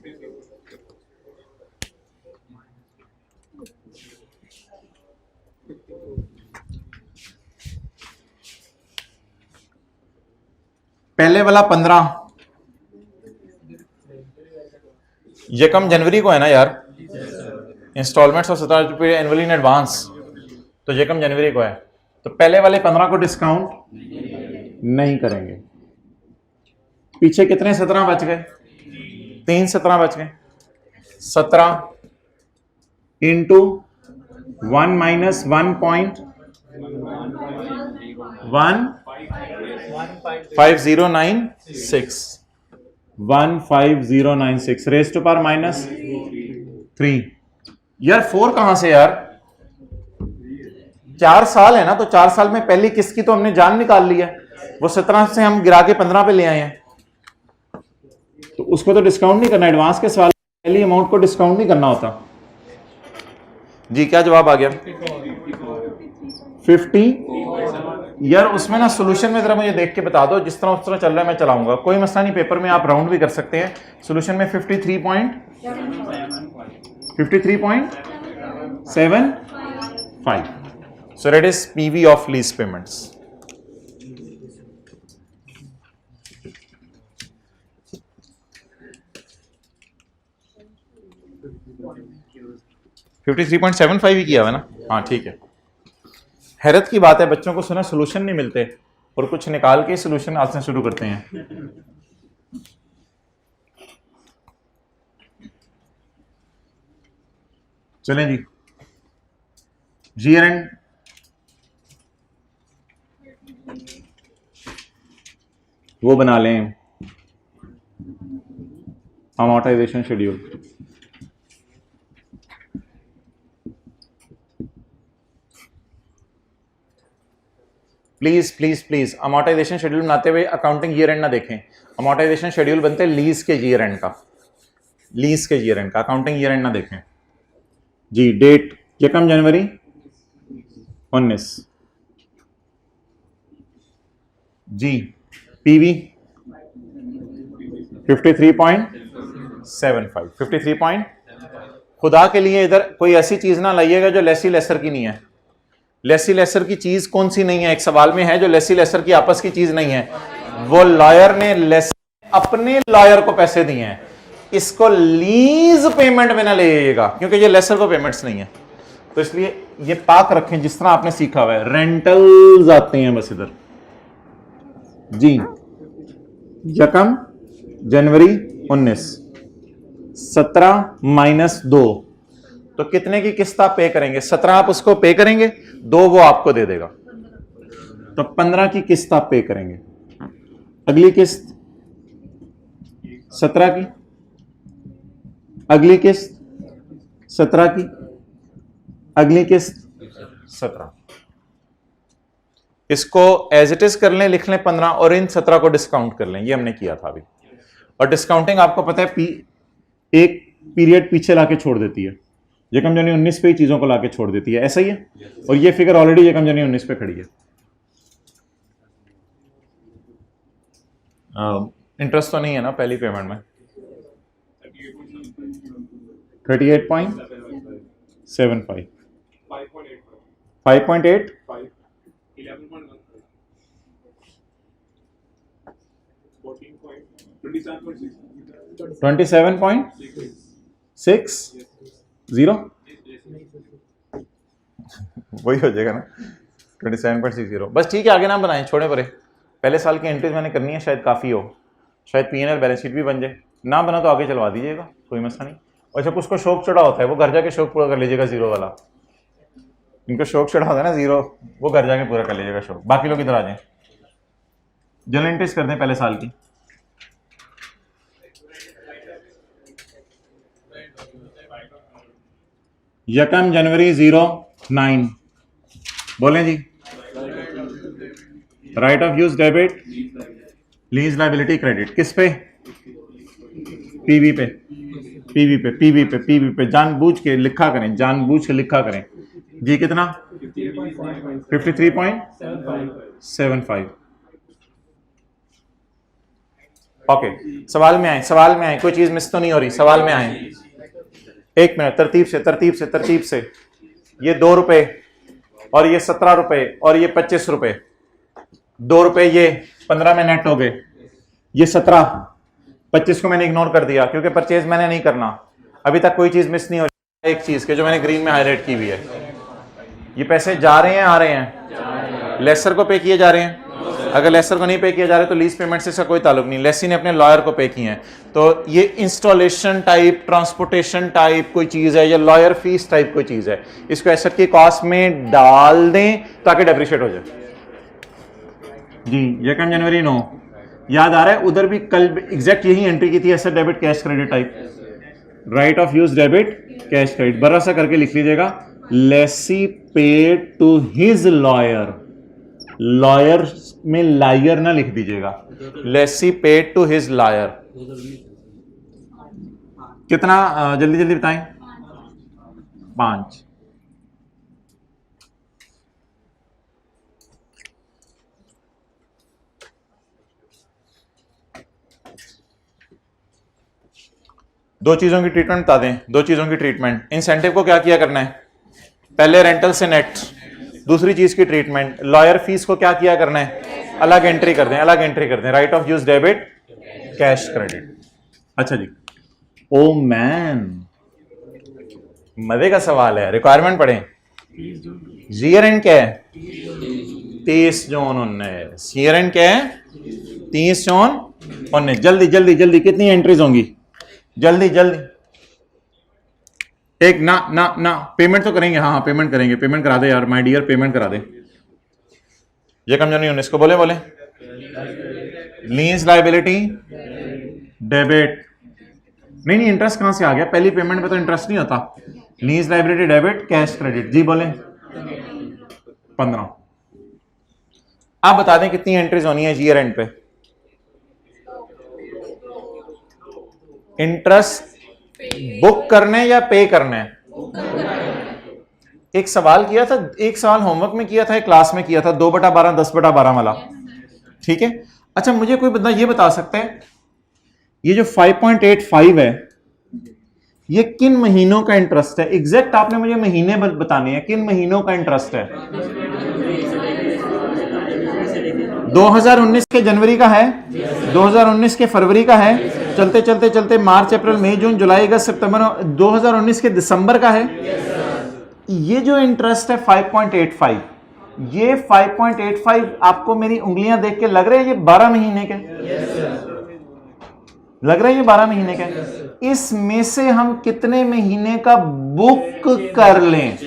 S1: पहले वाला 15 यकम जनवरी को है ना यार, इंस्टॉलमेंट्स ऑफ 17 रुपये एनुअली इन एडवांस, तो यकम जनवरी को है। तो पहले वाले 15 को डिस्काउंट नहीं करेंगे। पीछे कितने 17 बच गए? 3 17 बच गए। 17 इंटू 1 - 1.15096 15096 रेज टू पावर -3। यार 4 कहां से यार? 4 साल है ना, तो 4 साल में पहली किस्त की तो हमने जान निकाल ली है, वो 17 से हम गिरा के 15 पे ले आए हैं, तो उसको तो डिस्काउंट नहीं करना। एडवांस के सवाल पहली अमाउंट को डिस्काउंट नहीं करना होता। जी क्या जवाब आ गया? 50। यार उसमें ना सोल्यूशन में जरा मुझे देख के बता दो, जिस तरह उस तरह चल रहा है मैं चलाऊंगा, कोई मसला नहीं। पेपर में आप राउंड भी कर सकते हैं। सोल्यूशन में 53.75। So that is PV of lease payments. $53.75 ही किया हुआ ना? हाँ ठीक है। हैरत की बात है, बच्चों को सुना सोल्यूशन नहीं मिलते और कुछ निकाल के सोल्यूशन आज से शुरू करते हैं। चलें जी, GRN वो बना लें, amortisation schedule. Please please please amortisation schedule बनाते हुए अकाउंटिंग ईयर एंड ना देखें। अमोर्टाइजेशन शेड्यूल बनते हैं लीज के ईयर एंड का, लीज के ईयर एंड का, अकाउंटिंग ईयर एंड ना देखें जी। डेट 1 जनवरी 19 जी। पीवी 53.75 53 खुदा के लिए इधर कोई ऐसी चीज ना लाइएगा जो लेसी लेसर की नहीं है। लेसी लेसर की चीज कौन सी नहीं है? एक सवाल में है जो लेसी लेसर की आपस की चीज नहीं है। वो लॉयर ने अपने लॉयर को पैसे दिए हैं, इसको लीज पेमेंट में ना ले जाइएगा क्योंकि ये लेसर को पेमेंट्स नहीं है। तो इसलिए ये पाक रखें जिस तरह आपने सीखा हुआ है। रेंटल्स आते हैं बस इधर जी। 1 जनवरी 19 17 - 2 तो कितने की किस्त आप पे करेंगे? 17 आप उसको पे करेंगे, 2 वो आपको दे देगा, तो 15 की किस्त आप पे करेंगे। अगली किस्त 17 की, अगली किस्त 17 की, अगली किस्त 17। इसको एज इट इज कर लें, लिख लें 15 और इन 17 को डिस्काउंट कर लें। ये हमने किया था अभी। और डिस्काउंटिंग आपको पता है एक पीरियड पीछे लाके छोड़ देती है। 1 जनवरी 19 पे ही चीजों को लाके छोड़ देती है, ऐसा ही है। और ये फिगर ऑलरेडी 1 जनवरी 19 पे खड़ी है। इंटरेस्ट तो नहीं है ना पहली पेमेंट में? 38.75 5.8 27.60 वही हो जाएगा ना 27.60। बस ठीक है, आगे ना बनाएं, छोड़े परे। पहले साल की एंट्रीज मैंने करनी है, शायद काफ़ी हो, शायद पीएनएल बैलेंस शीट भी बन जाए। ना बना तो आगे चलवा दीजिएगा, कोई मसला नहीं। और जब उसको शौक चढ़ा होता है वो घर जाके शौक पूरा कर लीजिएगा, जीरो वाला। इनको शौक चढ़ा होता है ना जीरो, वो घर जाके पूरा कर लीजिएगा शौक। बाकी लोग इधर आ जाएं, जनरल एंट्रीज कर दें पहले साल की। यकम जनवरी 09 बोलें जी। Right of use debit, lease liability credit किस पे? पीवी पे, पीवी पे, पीवी पे, पीवी पे। जानबूझ के लिखा करें, जानबूझ के लिखा करें जी। कितना? 53.75। ओके, सवाल में आए, सवाल में आए, कोई चीज मिस तो नहीं हो रही? सवाल में आए, एक मिनट, तरतीब से तरतीब से तरतीब से। ये 2 रुपए और ये 17 रुपए और ये 25 रुपए। 2 रुपए ये 15 में नेट हो गए। ये 17, 25 को मैंने इग्नोर कर दिया क्योंकि परचेज मैंने नहीं करना। अभी तक कोई चीज मिस नहीं हो रही। एक चीज के जो मैंने ग्रीन में हाईलाइट की हुई है, ये पैसे जा रहे हैं, आ रहे हैं, लेसर को पे किए जा रहे हैं। अगर लेसर को नहीं पे किया जा रहा है तो लीज पेमेंट से इसका कोई ताल्लुक नहीं, लेसी ने अपने लॉयर को पे किए हैं। तो ये इंस्टॉलेशन टाइप, ट्रांसपोर्टेशन टाइप कोई चीज है या लॉयर फीस टाइप कोई चीज है, इसको एसेट की कॉस्ट में डाल दें ताकि डेप्रिशिएट हो जाए जी। 1 जनवरी 9 याद आ रहा है? उधर भी कल एग्जैक्ट यही एंट्री की थी, asset debit cash credit type. Right of use debit cash credit, बड़ा सा करके लिख लीजिएगा। Lessee paid to his lawyer, lawyer में लायर ना लिख दीजिएगा, lessee paid to his lawyer. कितना? जल्दी जल्दी बताएं। 5। दो चीजों की ट्रीटमेंट बता दें, 2 चीजों की ट्रीटमेंट। इंसेंटिव को क्या किया करना है? पहले रेंटल से नेट, दूसरी चीज की ट्रीटमेंट। लॉयर फीस को क्या किया करना है? अलग एंट्री कर दें, अलग एंट्री कर दें। Right of use debit cash credit. अच्छा जी, ओ मैन, मजे का सवाल है, रिक्वायरमेंट पढ़ें। ईयर एंड क्या है? 30 जून 19। ईयर एंड क्या है? 30 जून 19। जल्दी जल्दी जल्दी, कितनी एंट्रीज होंगी? जल्दी जल्दी। एक ना ना ना, पेमेंट तो करेंगे। हाँ हाँ, पेमेंट करेंगे, पेमेंट करा दे यार माय डियर, पेमेंट करा दे। ये कम जानी 19 को बोले बोले। लीज लायबिलिटी डेबिट नहीं नहीं, इंटरेस्ट कहां से आ गया? पहली पेमेंट पे तो इंटरेस्ट नहीं होता। Lease liability debit, cash credit. जी बोले 15। आप बता दें कितनी एंट्रीज होनी है ईयर एंड पे? इंटरेस्ट बुक करने या पे करने? एक सवाल किया था, एक सवाल होमवर्क में किया था, एक क्लास में किया था, 2/12 10/12 वाला। ठीक है। अच्छा, मुझे कोई बंदा ये बता सकता है ये जो 5.85 है ये किन महीनों का इंटरेस्ट है? एग्जैक्ट आपने मुझे महीने बताने हैं, किन महीनों का इंटरेस्ट है? 2019 के जनवरी का है, 2019 के फरवरी का है, चलते चलते चलते मार्च अप्रैल मई जून जुलाई अगस्त सितंबर, 2019 के दिसंबर का है। ये जो इंटरेस्ट है 5.85, ये 5.85 आपको मेरी उंगलियां देख के लग रहे हैं ये 12 महीने के? लग रहा है ये 12 महीने के? इसमें से हम कितने महीने का बुक कर लें?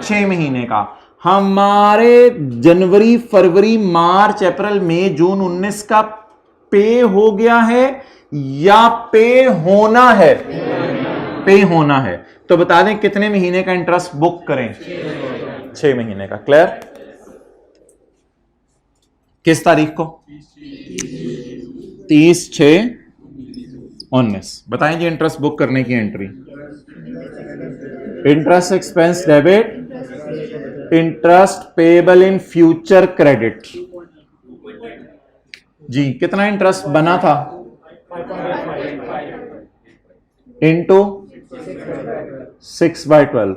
S1: 6 महीने का। हमारे जनवरी फरवरी मार्च अप्रैल मई जून 19 का पे हो गया है या पे होना है? पे होना है। तो बता दें कितने महीने का इंटरेस्ट बुक करें? 6 महीने का। क्लियर? किस तारीख को? 30/6/19। बताएं जी इंटरेस्ट बुक करने की एंट्री। Interest expense debit, interest payable in future credit. जी कितना इंटरेस्ट बना था? इंटू 6/12,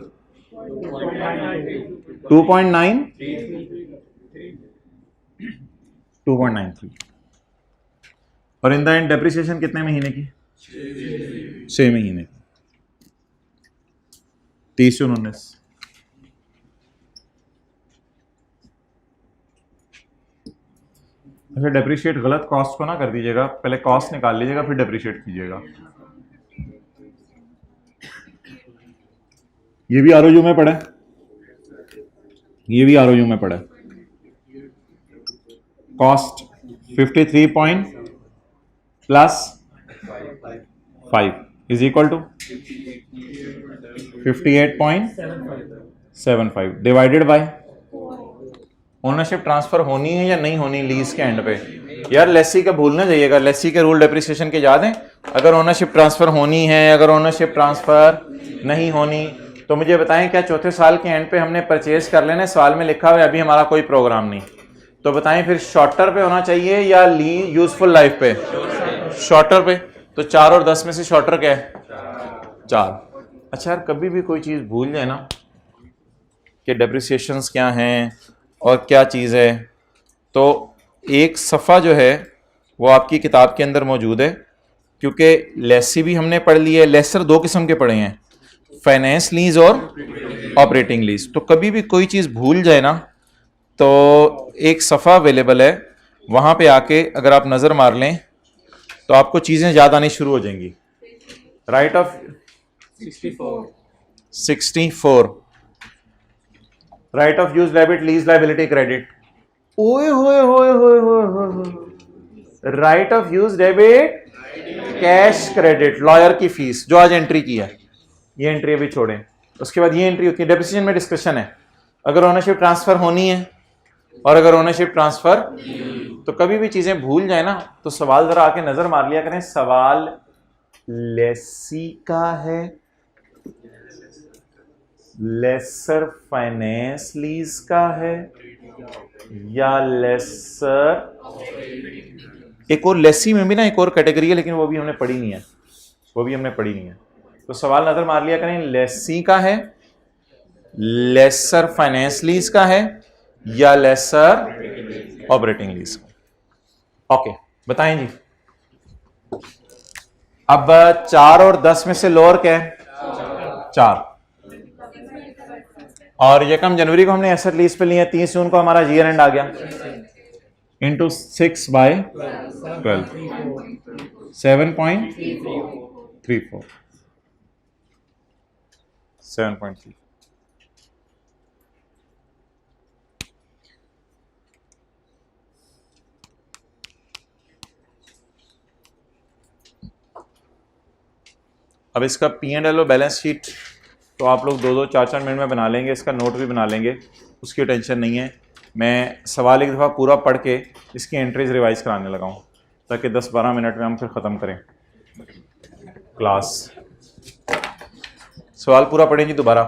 S1: 2.93। और इन द एंड डेप्रिसिएशन कितने महीने की? 6 महीने की। 30/19। अच्छा, डेप्रिशिएट गलत कॉस्ट को ना कर दीजिएगा, पहले कॉस्ट निकाल लीजिएगा फिर डेप्रिशिएट कीजिएगा। ये भी आरओयू में पड़ा है, ये भी आरओयू में पड़ा है। Cost 53 point plus 5 is equal to 58.75 divided by ownership transfer होनी है या नहीं होनी लीज के एंड पे? यार लेसी का भूल ना जाइएगा, लेसी के रूल डेप्रिसिएशन के याद हैं? अगर ओनरशिप ट्रांसफर होनी है, अगर ओनरशिप ट्रांसफर नहीं होनी, तो मुझे बताएं क्या चौथे साल के एंड पे हमने परचेज कर लेना? सवाल में लिखा हुआ है अभी हमारा कोई प्रोग्राम नहीं, तो बताएं फिर शॉर्टर पे होना चाहिए या यूजफुल लाइफ पे? शॉर्टर पे। तो 4 और 10 में से शॉर्टर क्या है? 4। अच्छा यार, कभी भी कोई चीज भूल जाए ना कि डेप्रिसिएशंस क्या हैं और क्या चीज़ है, तो एक सफ़ा जो है वो आपकी किताब के अंदर मौजूद है, क्योंकि लेसी भी हमने पढ़ ली है। लेसर 2 किस्म के पढ़े हैं, फाइनेंस लीज और ऑपरेटिंग लीज। तो कभी भी कोई चीज़ भूल जाए ना तो एक सफ़ा अवेलेबल है, वहाँ पे आके अगर आप नज़र मार लें तो आपको चीज़ें याद आनी शुरू हो जाएंगी। Right of 64 right of use debit, lease liability credit. ओए होए होए होए होए, right of use debit, cash credit, lawyer की फीस जो आज एंट्री की है, ये एंट्री अभी छोड़ें। उसके बाद ये एंट्री होती है डेप्रिसिएशन में डिस्कशन है, अगर ओनरशिप ट्रांसफर होनी है और अगर ओनरशिप ट्रांसफर, तो कभी भी चीजें भूल जाए ना तो सवाल जरा आके नजर मार लिया करें। सवाल लेसी का है, लेसर फाइनेंस लीज का है या लेसर, एक और लेसी में भी ना एक और कैटेगरी है लेकिन वो भी हमने पढ़ी नहीं है, वो भी हमने पढ़ी नहीं है। तो सवाल नजर मार लिया करें, लेसी का है, लेसर फाइनेंस लीज का है या लेसर ऑपरेटिंग लीज का। ओके बताएं जी। अब 4 और 10 में से लोअर क्या है? 4। और यकम जनवरी को हमने एसेट लीज पे लिया, 30 जून को हमारा ईयर एंड आ गया, इंटू 6/12 7.34 7.3। अब इसका P&L और बैलेंस शीट तो आप लोग 2-2 4-4 मिनट में बना लेंगे, इसका नोट भी बना लेंगे, उसकी टेंशन नहीं है। मैं सवाल एक दफ़ा पूरा पढ़ के इसकी एंट्रीज रिवाइज कराने लगा हूँ ताकि 10-12 मिनट में हम फिर ख़त्म करें क्लास। सवाल पूरा पढ़ें जी दोबारा।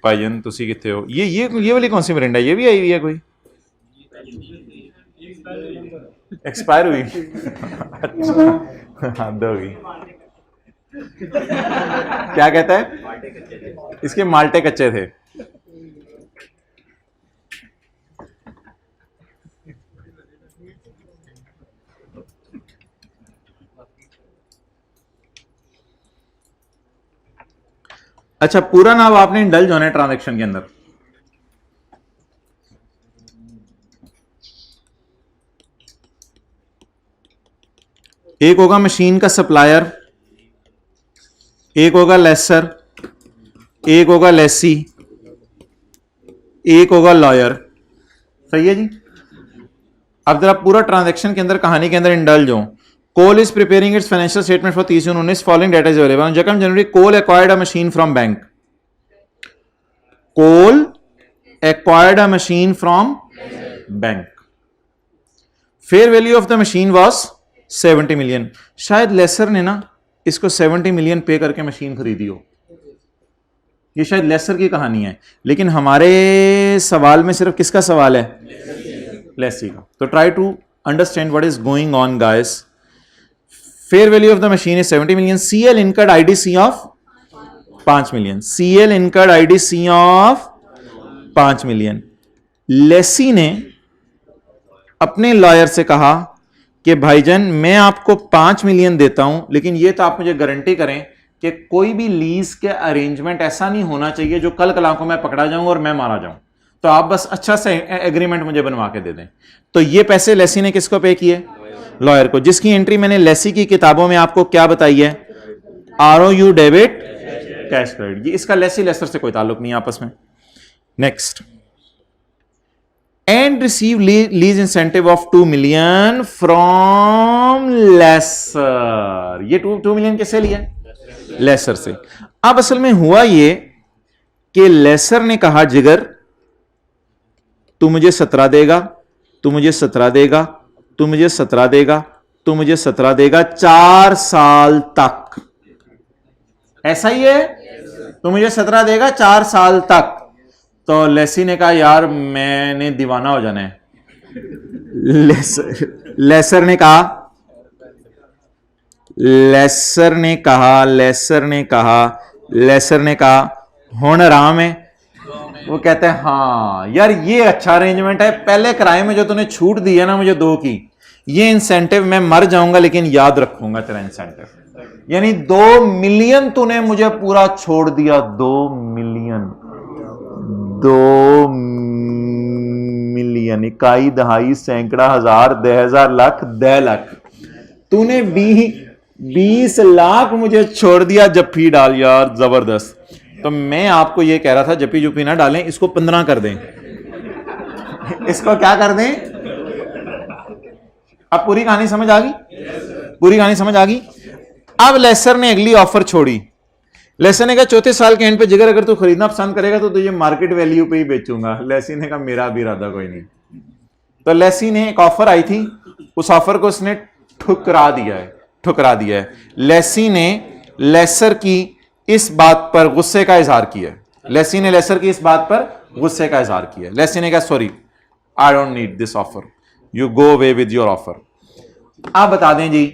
S1: भाईजन तुसी कितने हो? ये वाली कौन सी मिरिंडा, ये भी आई हुई है कोई? एक्सपायर हुई? अच्छा हद होगी। क्या कहता है? इसके माल्टे कच्चे थे। अच्छा पूरा नाम आपने इंडल्ज होना है ट्रांजैक्शन के अंदर। एक होगा मशीन का सप्लायर, एक होगा लेसर, एक होगा लेसी, एक होगा लॉयर। सही है जी। अब जरा पूरा ट्रांजैक्शन के अंदर कहानी के अंदर इंडल्ज हो। Coal is preparing its financial statement for 30/19, following data is available. On 2 January Coal acquired a machine from bank. Coal acquired a machine from bank. Fair value of the machine was 70 million. शायद lessor ने ना इसको 70 million पे करके machine खरीदी हो। ये शायद लेसर की कहानी है, लेकिन हमारे सवाल में सिर्फ किसका सवाल है? लेसी का। तो try to understand what is going on guys. Fair value of the machine is 70 million. CL incurred IDC of 5 million. CL incurred IDC of 5 million. Lessee ने अपने लॉयर से कहा कि भाईजान मैं आपको 5 मिलियन देता हूं, लेकिन ये तो आप मुझे गारंटी करें कि कोई भी लीज के अरेंजमेंट ऐसा नहीं होना चाहिए जो कल कल को मैं पकड़ा जाऊं और मैं मारा जाऊं। तो आप बस अच्छा से एग्रीमेंट मुझे बनवा के दे दें। तो ये पैसे लेसी ने किसको पे किए? लॉयर को, जिसकी एंट्री मैंने लेसी की किताबों में आपको क्या बताई है? ROU debit, cash credit. ये इसका लेसी लेसर से कोई ताल्लुक नहीं आपस में। Next, and receive lease incentive of 2 million from lessor. ये 2 मिलियन किससे लिया? लेसर से। अब असल में हुआ ये कि लेसर ने कहा जिगर तू मुझे 17 देगा, तू मुझे 17 देगा, तू मुझे 17 देगा, तू मुझे 17 देगा 4 साल तक। ऐसा ही है? तू मुझे 17 देगा 4 साल तक। तो लेसी ने कहा यार मैंने दीवाना हो जाना है। लेसर ने कहा हुन आराम है। वो कहते हैं हाँ यार ये अच्छा अरेंजमेंट है, पहले किराए में जो तूने छूट दी है ना मुझे 2 की, ये इंसेंटिव मैं मर जाऊंगा लेकिन याद रखूंगा तेरा इंसेंटिव। यानी 2 मिलियन तूने मुझे पूरा छोड़ दिया। 2 मिलियन, 2 मिलियन, इकाई दहाई सैकड़ा हजार 10,000 लाख 10 लाख। तूने 20 लाख मुझे छोड़ दिया जप्फी डाल यार, जबरदस्त। तो मैं आपको ये कह रहा था जप्पी जुप्पी ना डालें, इसको 15 कर दें। इसको क्या कर दें? अब पूरी कहानी समझ आ गई? पूरी कहानी समझ आ गई। अब लेसर ने अगली ऑफर छोड़ी। लेसी ने कहा 4थे साल के एंड पे जिगर अगर तू खरीदना पसंद करेगा तो तुझे मार्केट वैल्यू पे ही बेचूंगा। लेसी ने कहा मेरा भी इरादा कोई नहीं। तो लेसी ने एक ऑफर आई थी, उस ऑफर को उसने ठुकरा दिया है। लेसी ने लेसर की इस बात पर गुस्से का इजहार किया। लेसी ने लेसर की इस बात पर गुस्से का इजहार किया। लेसी ने कहा sorry I don't need this offer, you go away with your offer. आप बता दें जी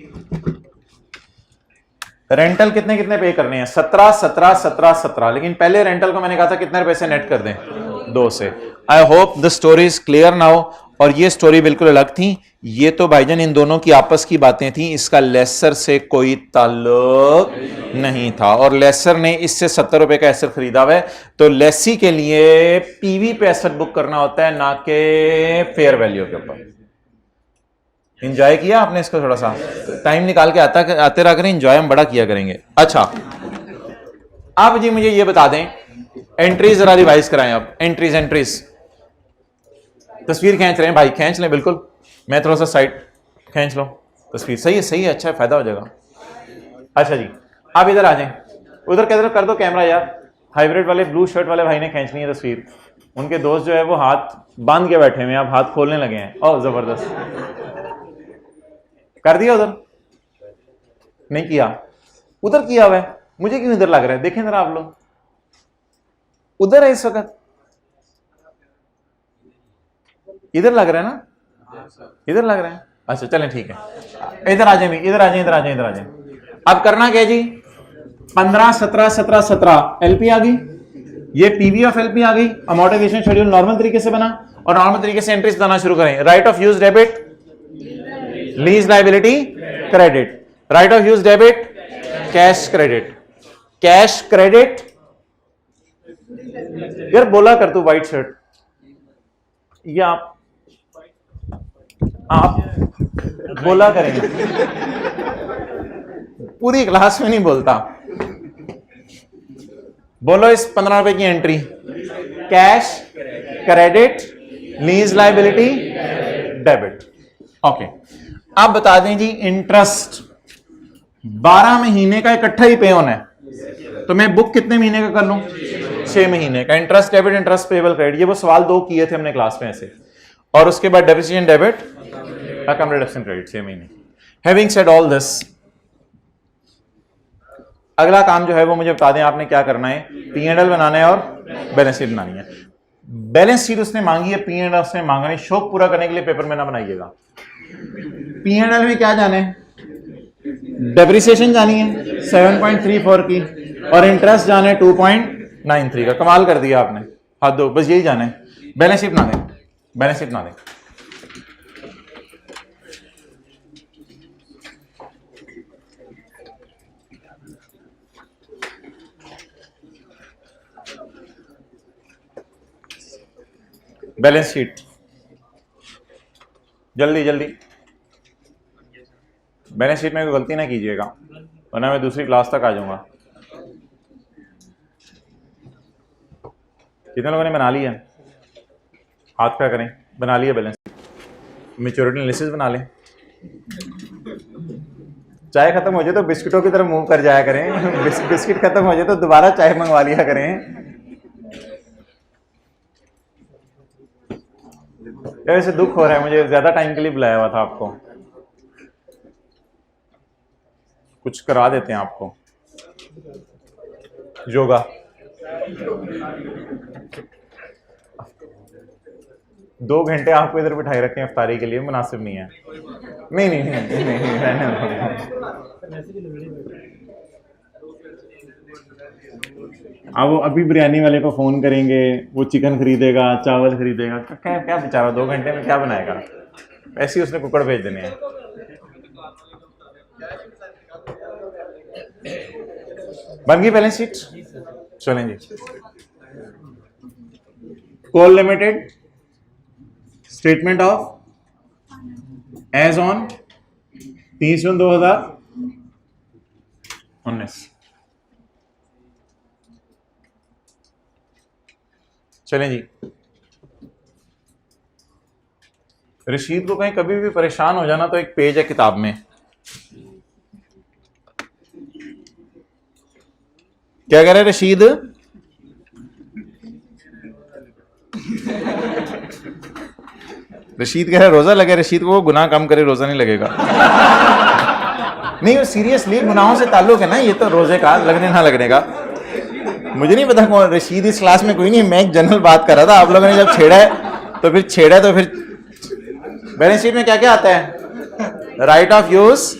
S1: रेंटल कितने कितने पे करने हैं? 17 17 17 17। लेकिन पहले रेंटल को मैंने कहा था कितने रुपए से नेट कर दें? 2 से। I hope the story is clear now. और ये स्टोरी बिल्कुल अलग थी। ये तो भाईजान इन दोनों की आपस की बातें थी, इसका लेसर से कोई ताल्लुक नहीं था। और लेसर ने इससे 70 रुपए का एसेट खरीदा हुआ है। तो लेसी के लिए पीवी पे एसेट बुक करना होता है, ना कि फेयर वैल्यू के ऊपर। इंजॉय किया आपने इसको? थोड़ा सा टाइम निकाल के आते रहा करें, इंजॉय हम बड़ा किया करेंगे। अच्छा अब जी मुझे ये बता दें, एंट्रीज जरा रिवाइज कराएं। अब एंट्रीज तस्वीर खींच रहे हैं भाई, खींच लें बिल्कुल। मैं थोड़ा सा साइड खींच लो। तस्वीर सही है, अच्छा है, फायदा हो जाएगा। अच्छा जी, आप इधर आ जाएं, उधर किधर कर दो कैमरा यार। हाइब्रिड वाले ब्लू शर्ट वाले भाई ने खींचनी है तस्वीर। उनके दोस्त जो है वो हाथ बांध के बैठे हुए हैं, आप हाथ खोलने लगे हैं। ओह जबरदस्त, कर दिया उधर? नहीं किया, उधर किया हुआ है। मुझे क्यों इधर लग रहा है? देखें जरा आप लोग, उधर है इस वक्त, इधर लग रहा है ना, इधर लग रहा है। अच्छा चलें ठीक है, इधर आ जाए, इधर आ जाए, इधर आ जाए, इधर आ जाए। अब करना क्या जी, 15 17 17 17 एलपी आ गई, ये पीवी ऑफ एलपी आ गई। अमोर्टाइजेशन शेड्यूल नॉर्मल तरीके से बना और नॉर्मल तरीके से एंट्रीज बनाना शुरू करें। Right of use debit, lease liability credit, right of use debit, cash credit, cash credit. यार बोला कर तू व्हाइट शर्ट, ये आप बोला करेंगे, पूरी क्लास में नहीं बोलता। बोलो इस 15 रुपए की entry, cash credit lease liability debit. Okay, अब बता दें जी इंटरेस्ट 12 महीने का इकट्ठा ही पे होना है, तो मैं बुक कितने महीने का कर लूं? 6 महीने का। Interest debit, interest payable credit, ये वो सवाल 2 किए थे हमने क्लास में ऐसे। और उसके बाद depreciation debit, account reduction credit 6 महीने। हैविंग सेड ऑल दिस, अगला काम जो है वो मुझे बता दें आपने क्या करना है। P&L बनाना है और बैलेंस शीट बनानी है। बैलेंस शीट उसने मांगी है, P&L उसने मांगा नहीं। शौक पूरा करने के लिए पेपर में ना बनाइएगा। P&L में क्या जाने, डेप्रिसिएशन जानी है 7.34 की और इंटरेस्ट जाने 2.93 का। कमाल कर दिया आपने, हाथ दो, बस यही जाने। बैलेंस शीट बना दें, बैलेंस शीट बना दें। बैलेंस शीट जल्दी जल्दी, बैलेंस शीट में कोई गलती ना कीजिएगा वरना मैं दूसरी क्लास तक आ जाऊंगा। कितने लोगों ने बना लिया? हाथ क्या करें, बना लिया बैलेंस शीट। मैच्योरिटी एनालिसिस बना लें। चाय खत्म हो जाए तो बिस्किटों की तरफ मूव कर जाया करें। बिस्किट खत्म हो जाए तो दोबारा चाय मंगवा लिया करें। ऐसे दुख हो रहा है मुझे, ज्यादा टाइम के लिए बुलाया हुआ था आपको, कुछ करा देते हैं आपको। योगा, दो घंटे आपको इधर बिठाए रखे हैं इफ्तारी के लिए, मुनासिब नहीं है। नहीं नहीं नहीं, नहीं, नहीं, रहने अब वो अभी बिरयानी वाले को फोन करेंगे, वो चिकन खरीदेगा, चावल खरीदेगा, क्या क्या बेचारा 2 घंटे में क्या बनाएगा? ऐसे ही उसने कुकड़ भेज देने हैं। बन गई बैलेंस शीट? चलें जी। Coal limited statement of as on 30 June 2019। चलें जी। रशीद को कहीं कभी भी परेशान हो जाना तो एक पेज है किताब में, क्या कह रहे रशीद? रशीद कह रहे रोजा लगे। रशीद को गुनाह कम करे, रोजा नहीं लगेगा। नहीं, वो सीरियसली गुनाहों से ताल्लुक है ना, ये तो रोजे का लगने ना लगने का मुझे नहीं पता कौन। रशीद इस क्लास में कोई नहीं, मैं एक जनरल बात कर रहा था। आप लोगों ने जब छेड़ा है तो फिर छेड़ा है, तो फिर बैलेंस शीट में क्या क्या आता है? Right of use,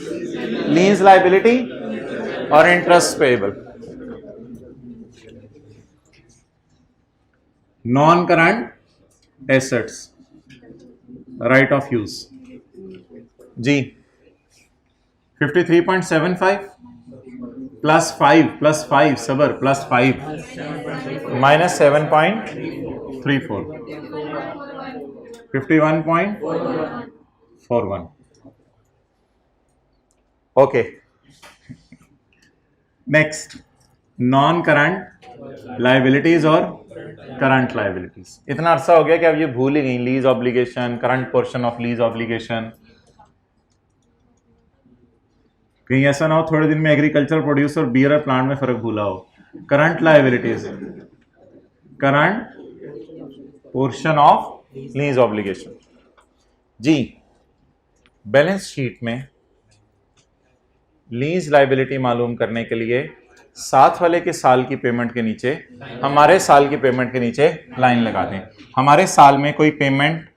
S1: lease liability और interest payable. Non current assets, right of use जी 53.75 +5 सबर +5 -7.34 51.41। Okay, next non current liabilities और करंट लायबिलिटीज। इतना अरसा हो गया कि अब ये भूल ही गई। Lease obligation, current portion of lease obligation, कहीं ऐसा ना हो थोड़े दिन में एग्रीकल्चर प्रोड्यूस और बियर प्लांट में फर्क भूला हो। Current liabilities, current portion of lease obligation. जी, बैलेंस शीट में लीज लायबिलिटी मालूम करने के लिए साथ वाले के साल की पेमेंट के नीचे हमारे साल की पेमेंट के नीचे लाइन लगा दें। हमारे साल में कोई पेमेंट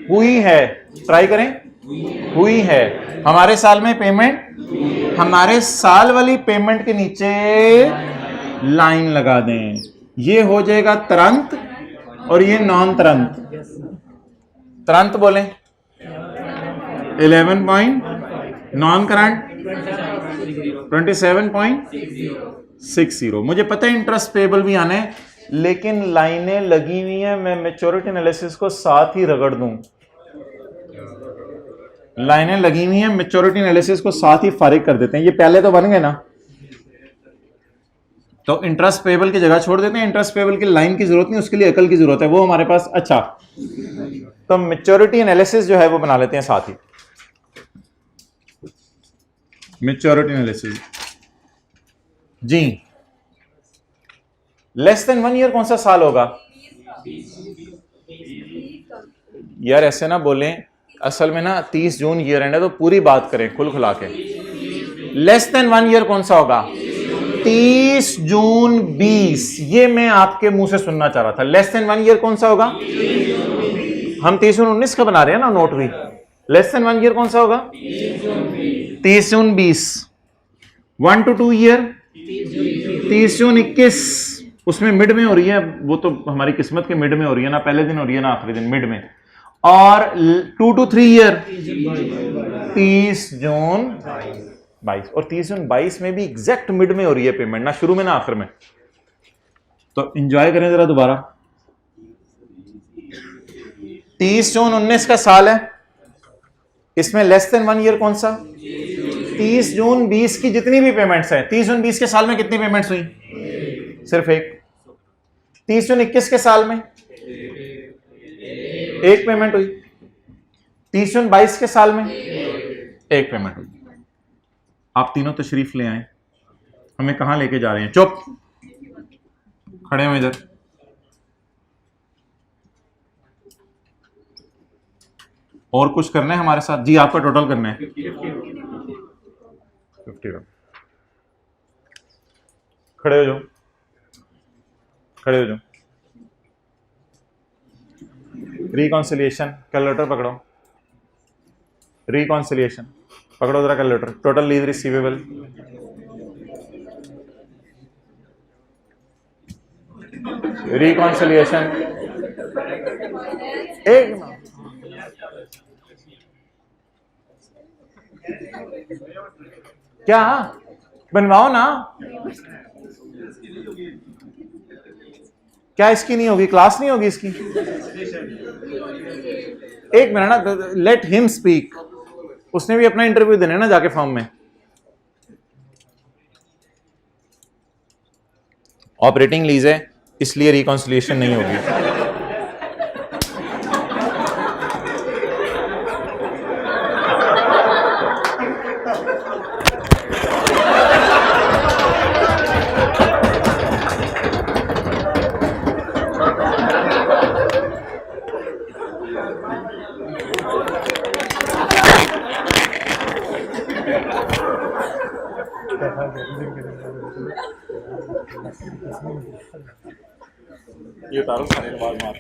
S1: हुई है, ट्राई करें, हुई है हमारे साल में पेमेंट, हमारे साल वाली पेमेंट के नीचे लाइन लगा दें। ये हो जाएगा तुरंत और ये नॉन तुरंत। तुरंत बोलें 11 पॉइंट, नॉन करंट 27.60। मुझे पता है इंटरेस्ट पेबल भी आने, लेकिन लाइनें लगी हुई हैं, मैं मैच्योरिटी एनालिसिस को साथ ही रगड़ दूं। लाइनें लगी हुई हैं, मैच्योरिटी एनालिसिस को साथ ही फारिग कर देते हैं। ये पहले तो बन गए ना, तो इंटरेस्ट पेबल की जगह छोड़ देते हैं। इंटरेस्ट पेबल की लाइन की जरूरत नहीं, उसके लिए अकल की जरूरत है, वो हमारे पास। अच्छा, तो मैच्योरिटी एनालिसिस जो है वो बना लेते हैं साथ ही। मैच्योरिटी एनालिसिस जी, लेस देन 1 ईयर कौन सा साल होगा? यार ऐसे ना बोलें, असल में ना 30 जून ईयर एंड है, तो पूरी बात करें खुल खुला के। लेस देन 1 ईयर कौन सा होगा? 30 जून 20। ये मैं आपके मुंह से सुनना चाह रहा था। लेस देन 1 ईयर कौन सा होगा? हम 30 जून 19 का बना रहे हैं ना नोट भी। लेस देन 1 ईयर कौन सा होगा? 30 जून 20। 1 to 2 ईयर 30 जून 21। उसमें मिड में हो रही है, वो तो हमारी किस्मत के मिड में हो रही है, ना पहले दिन हो रही है ना आखिरी दिन, मिड में। और 2 to 3 ईयर 30 जून 22। और 30 जून 22 में भी एग्जैक्ट मिड में हो रही है पेमेंट, ना शुरू में ना आखिर में। तो एंजॉय करें जरा दोबारा। 30 जून 19 का साल है, इसमें लेस देन 1 ईयर कौन सा? 30 जून 20 की जितनी भी पेमेंट्स हैं। 30 जून 20 के साल में कितनी पेमेंट्स हुई? सिर्फ एक। 30 जून 21 के साल में एक पेमेंट हुई। 30 जून 22 के साल में एक पेमेंट हुई। आप तीनों तशरीफ ले आए। हमें कहां लेके जा रहे हैं? चुप खड़े हुए इधर। और कुछ करना है हमारे साथ? जी, आपका टोटल करना है 50। खड़े हो जाओ, खड़े हो जाओ। रिकॉन्सिलिएशन कैलकुलेटर पकड़ो, रिकॉन्सिलिएशन पकड़ो जरा calculator. Total lease receivable, reconciliation एक क्या बनवाओ ना। क्या इसकी नहीं होगी? क्लास नहीं होगी इसकी? एक मिनट ना, लेट हिम स्पीक। उसने भी अपना इंटरव्यू देना ना जाके फॉर्म में। ऑपरेटिंग लीज है इसलिए रिकॉन्सिलिएशन नहीं होगी। ये उतारो सारे बाद मार।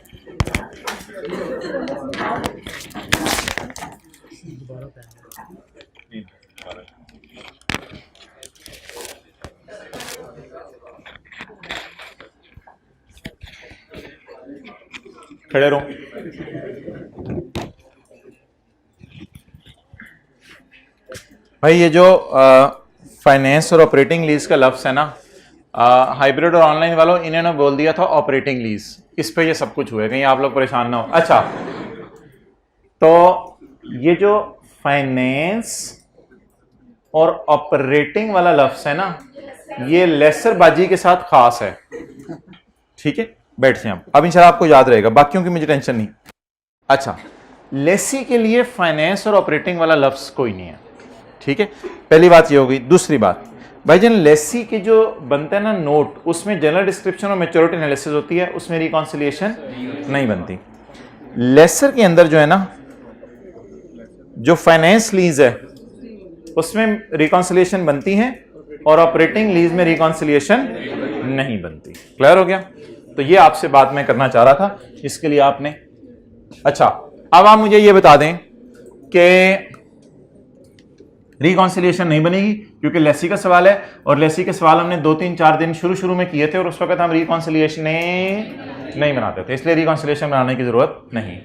S1: खड़े रहो। भाई ये जो फाइनेंस और ऑपरेटिंग लीज का लफ्ज है ना, हाइब्रिड और ऑनलाइन वालों इन्होंने बोल दिया था ऑपरेटिंग लीज। इस पे ये सब कुछ हुआ, कहीं आप लोग परेशान ना हो। अच्छा, तो ये जो फाइनेंस और ऑपरेटिंग वाला लफ्ज है ना, ये लेसर बाजी के साथ खास है, ठीक है। बैठ जाए अब इंशाल्लाह आपको याद रहेगा, बाकियों की मुझे टेंशन नहीं। अच्छा, लेसी के लिए फाइनेंस और ऑपरेटिंग वाला लफ्ज कोई नहीं है, ठीक है, पहली बात ये हो गई। दूसरी बात भाईजान, लेसी के जो बनते हैं ना नोट, उसमें जनरल डिस्क्रिप्शन और मैच्योरिटी एनालिसिस होती है, उसमें रिकॉन्सिलिएशन नहीं बनती। लेसर के अंदर जो है ना, जो फाइनेंस लीज है उसमें रिकॉन्सिलिएशन बनती है और ऑपरेटिंग लीज में रिकॉन्सिलिएशन नहीं बनती। क्लियर हो गया? तो ये आपसे बात मैं करना चाह रहा था, इसके लिए आपने। अच्छा, अब आप मुझे ये बता दें कि रिकॉन्सिलिएशन नहीं बनेगी क्योंकि लेसी का सवाल है, और लेसी के सवाल हमने 2-3-4 दिन शुरू में किए थे और उस वक्त हम रिकॉन्सिलिएशन नहीं बनाते थे, इसलिए रिकॉन्सिलिएशन बनाने की जरूरत नहीं।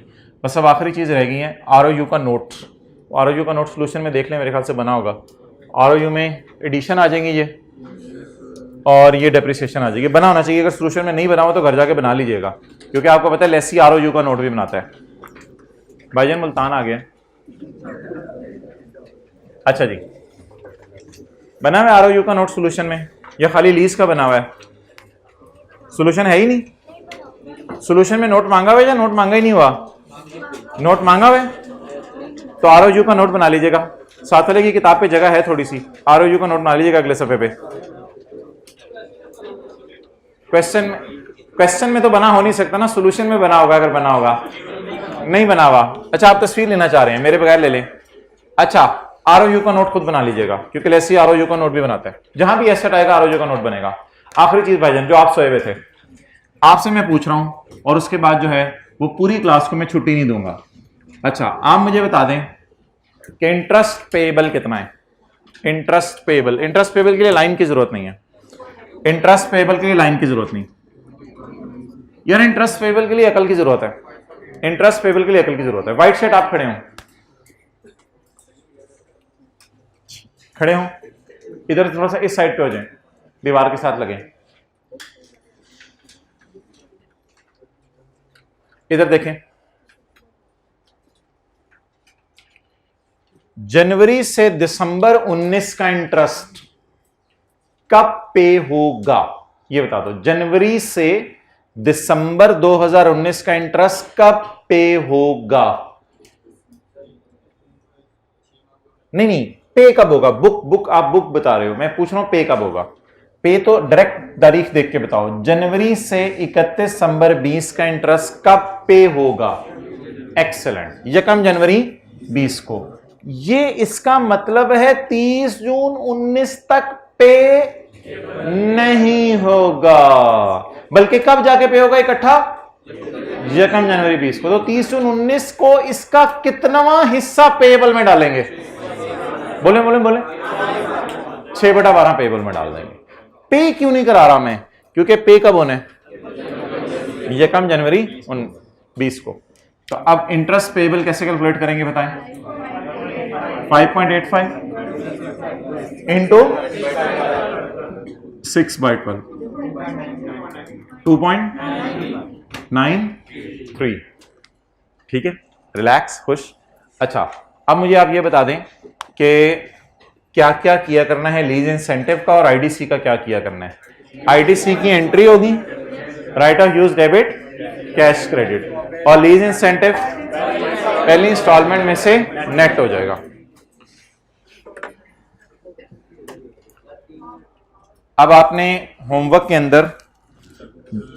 S1: बस अब आखिरी चीज रह गई है आरओयू का नोट। आरओयू का नोट सोल्यूशन में देख लें, मेरे ख्याल से बना होगा। आरओयू में एडिशन आ जाएंगे ये, और ये डेप्रिसिएशन आ जाएगी। बना होना चाहिए, अगर सोल्यूशन में नहीं बना हो तो घर जाके बना लीजिएगा, क्योंकि आपको पता है लेसी आरओयू का नोट भी बनाता है। भाईजान मुल्तान आ गया। अच्छा जी, बना हुआ है आरओयू का नोट सोल्यूशन में, या खाली लीज का बना हुआ है? सोल्यूशन है ही नहीं। सोल्यूशन में नोट मांगा हुआ है या नोट मांगा ही नहीं हुआ? नोट मांगा हुआ है, तो आरओयू का नोट बना लीजिएगा। साथ वाले की किताब पे जगह है थोड़ी सी, आरओयू का नोट बना लीजिएगा अगले सफे पे। क्वेश्चन में तो बना हो नहीं सकता ना, सोल्यूशन में बना होगा, अगर बना होगा। नहीं बना हुआ? अच्छा, आप तस्वीर लेना चाह रहे हैं, मेरे बगैर ले लें। अच्छा, आरओयू का नोट खुद बना लीजिएगा, क्योंकि लेसी आरओयू का नोट भी बनाता है। जहां भी एसेट आएगा आरओयू का नोट बनेगा। आखिरी चीज भाईजान, जो आप सोए हुए थे, आपसे मैं पूछ रहा हूं, और उसके बाद जो है वो पूरी क्लास को मैं छुट्टी नहीं दूंगा। अच्छा, आप मुझे बता दें कि इंटरेस्ट पेएबल कितना है? इंटरेस्ट पेएबल के लिए लाइन की जरूरत नहीं है। इंटरेस्ट पेएबल के लिए लाइन की जरूरत नहीं यार, इंटरेस्ट पेएबल के लिए अकल की जरूरत है। इंटरेस्ट पेएबल के लिए अकल की जरूरत है। व्हाइट शर्ट आप खड़े हो, खड़े हो, इधर थोड़ा सा इस साइड पे हो जाए, दीवार के साथ लगे, इधर देखें। जनवरी से दिसंबर 19 का इंटरेस्ट कब पे होगा? ये बता दो, जनवरी से दिसंबर 2019 का इंटरेस्ट कब पे होगा? नहीं, पे कब होगा? बुक आप बुक बता रहे हो, मैं पूछ रहा हूं पे कब होगा। पे तो डायरेक्ट तारीख देख के बताओ। जनवरी से 31 दिसंबर 20 का इंटरेस्ट कब पे होगा? एक्सेलेंट, 1 जनवरी 20 को। ये इसका मतलब है 30 जून 19 तक पे नहीं होगा, बल्कि कब जाके पे होगा इकट्ठा? 1 जनवरी 20 को। तो 30 जून 19 को इसका कितनावां हिस्सा पेएबल में डालेंगे? बोले 6/12 पेएबल में डाल देंगे। पे क्यों नहीं करा रहा मैं? क्योंकि पे कब होने? 1 जनवरी 20 को। तो अब इंटरेस्ट पेएबल कैसे कैलकुलेट करेंगे बताएं? 5.85 इंटू 6/12, 2.93। ठीक है, रिलैक्स, खुश। अच्छा, अब मुझे आप ये बता दें कि क्या क्या किया करना है लीज इंसेंटिव का, और आईडीसी का क्या किया करना है। आईडीसी की एंट्री होगी right of use debit cash credit, और लीज इंसेंटिव पहली इंस्टॉलमेंट में से नेट हो जाएगा। अब आपने होमवर्क के अंदर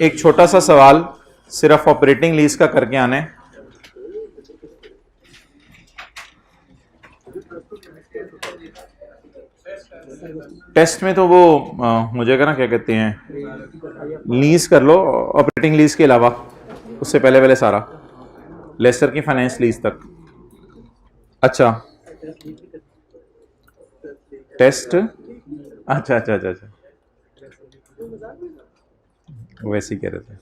S1: एक छोटा सा सवाल सिर्फ ऑपरेटिंग लीज का करके आना है। टेस्ट में तो वो मुझे ना क्या कहते हैं, लीज कर लो, ऑपरेटिंग लीज के अलावा उससे पहले सारा लेसर की फाइनेंस लीज तक। अच्छा, टेस्ट, अच्छा, वैसे ही कह रहे थे।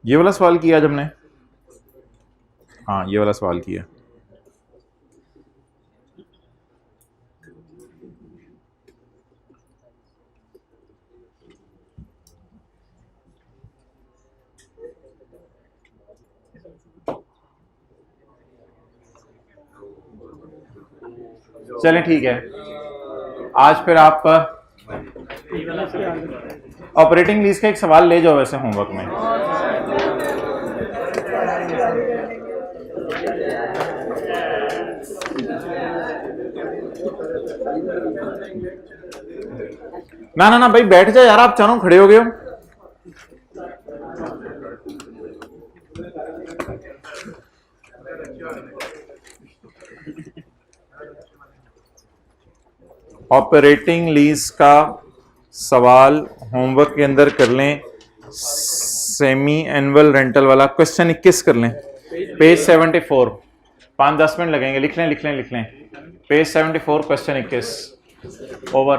S1: ये वाला सवाल किया आज हमने, हाँ ये वाला सवाल किया। चलें ठीक है, आज फिर आप ऑपरेटिंग लीज का एक सवाल ले जाओ वैसे होमवर्क में। ना ना ना भाई बैठ जाओ यार, आप चारों खड़े हो गए हो। ऑपरेटिंग लीज का सवाल होमवर्क के अंदर कर लें, सेमी एनुअल रेंटल वाला क्वेश्चन 21 कर लें, पेज 74। 5-10 मिनट लगेंगे, लिख लें पेज 74 क्वेश्चन 21 ओवर।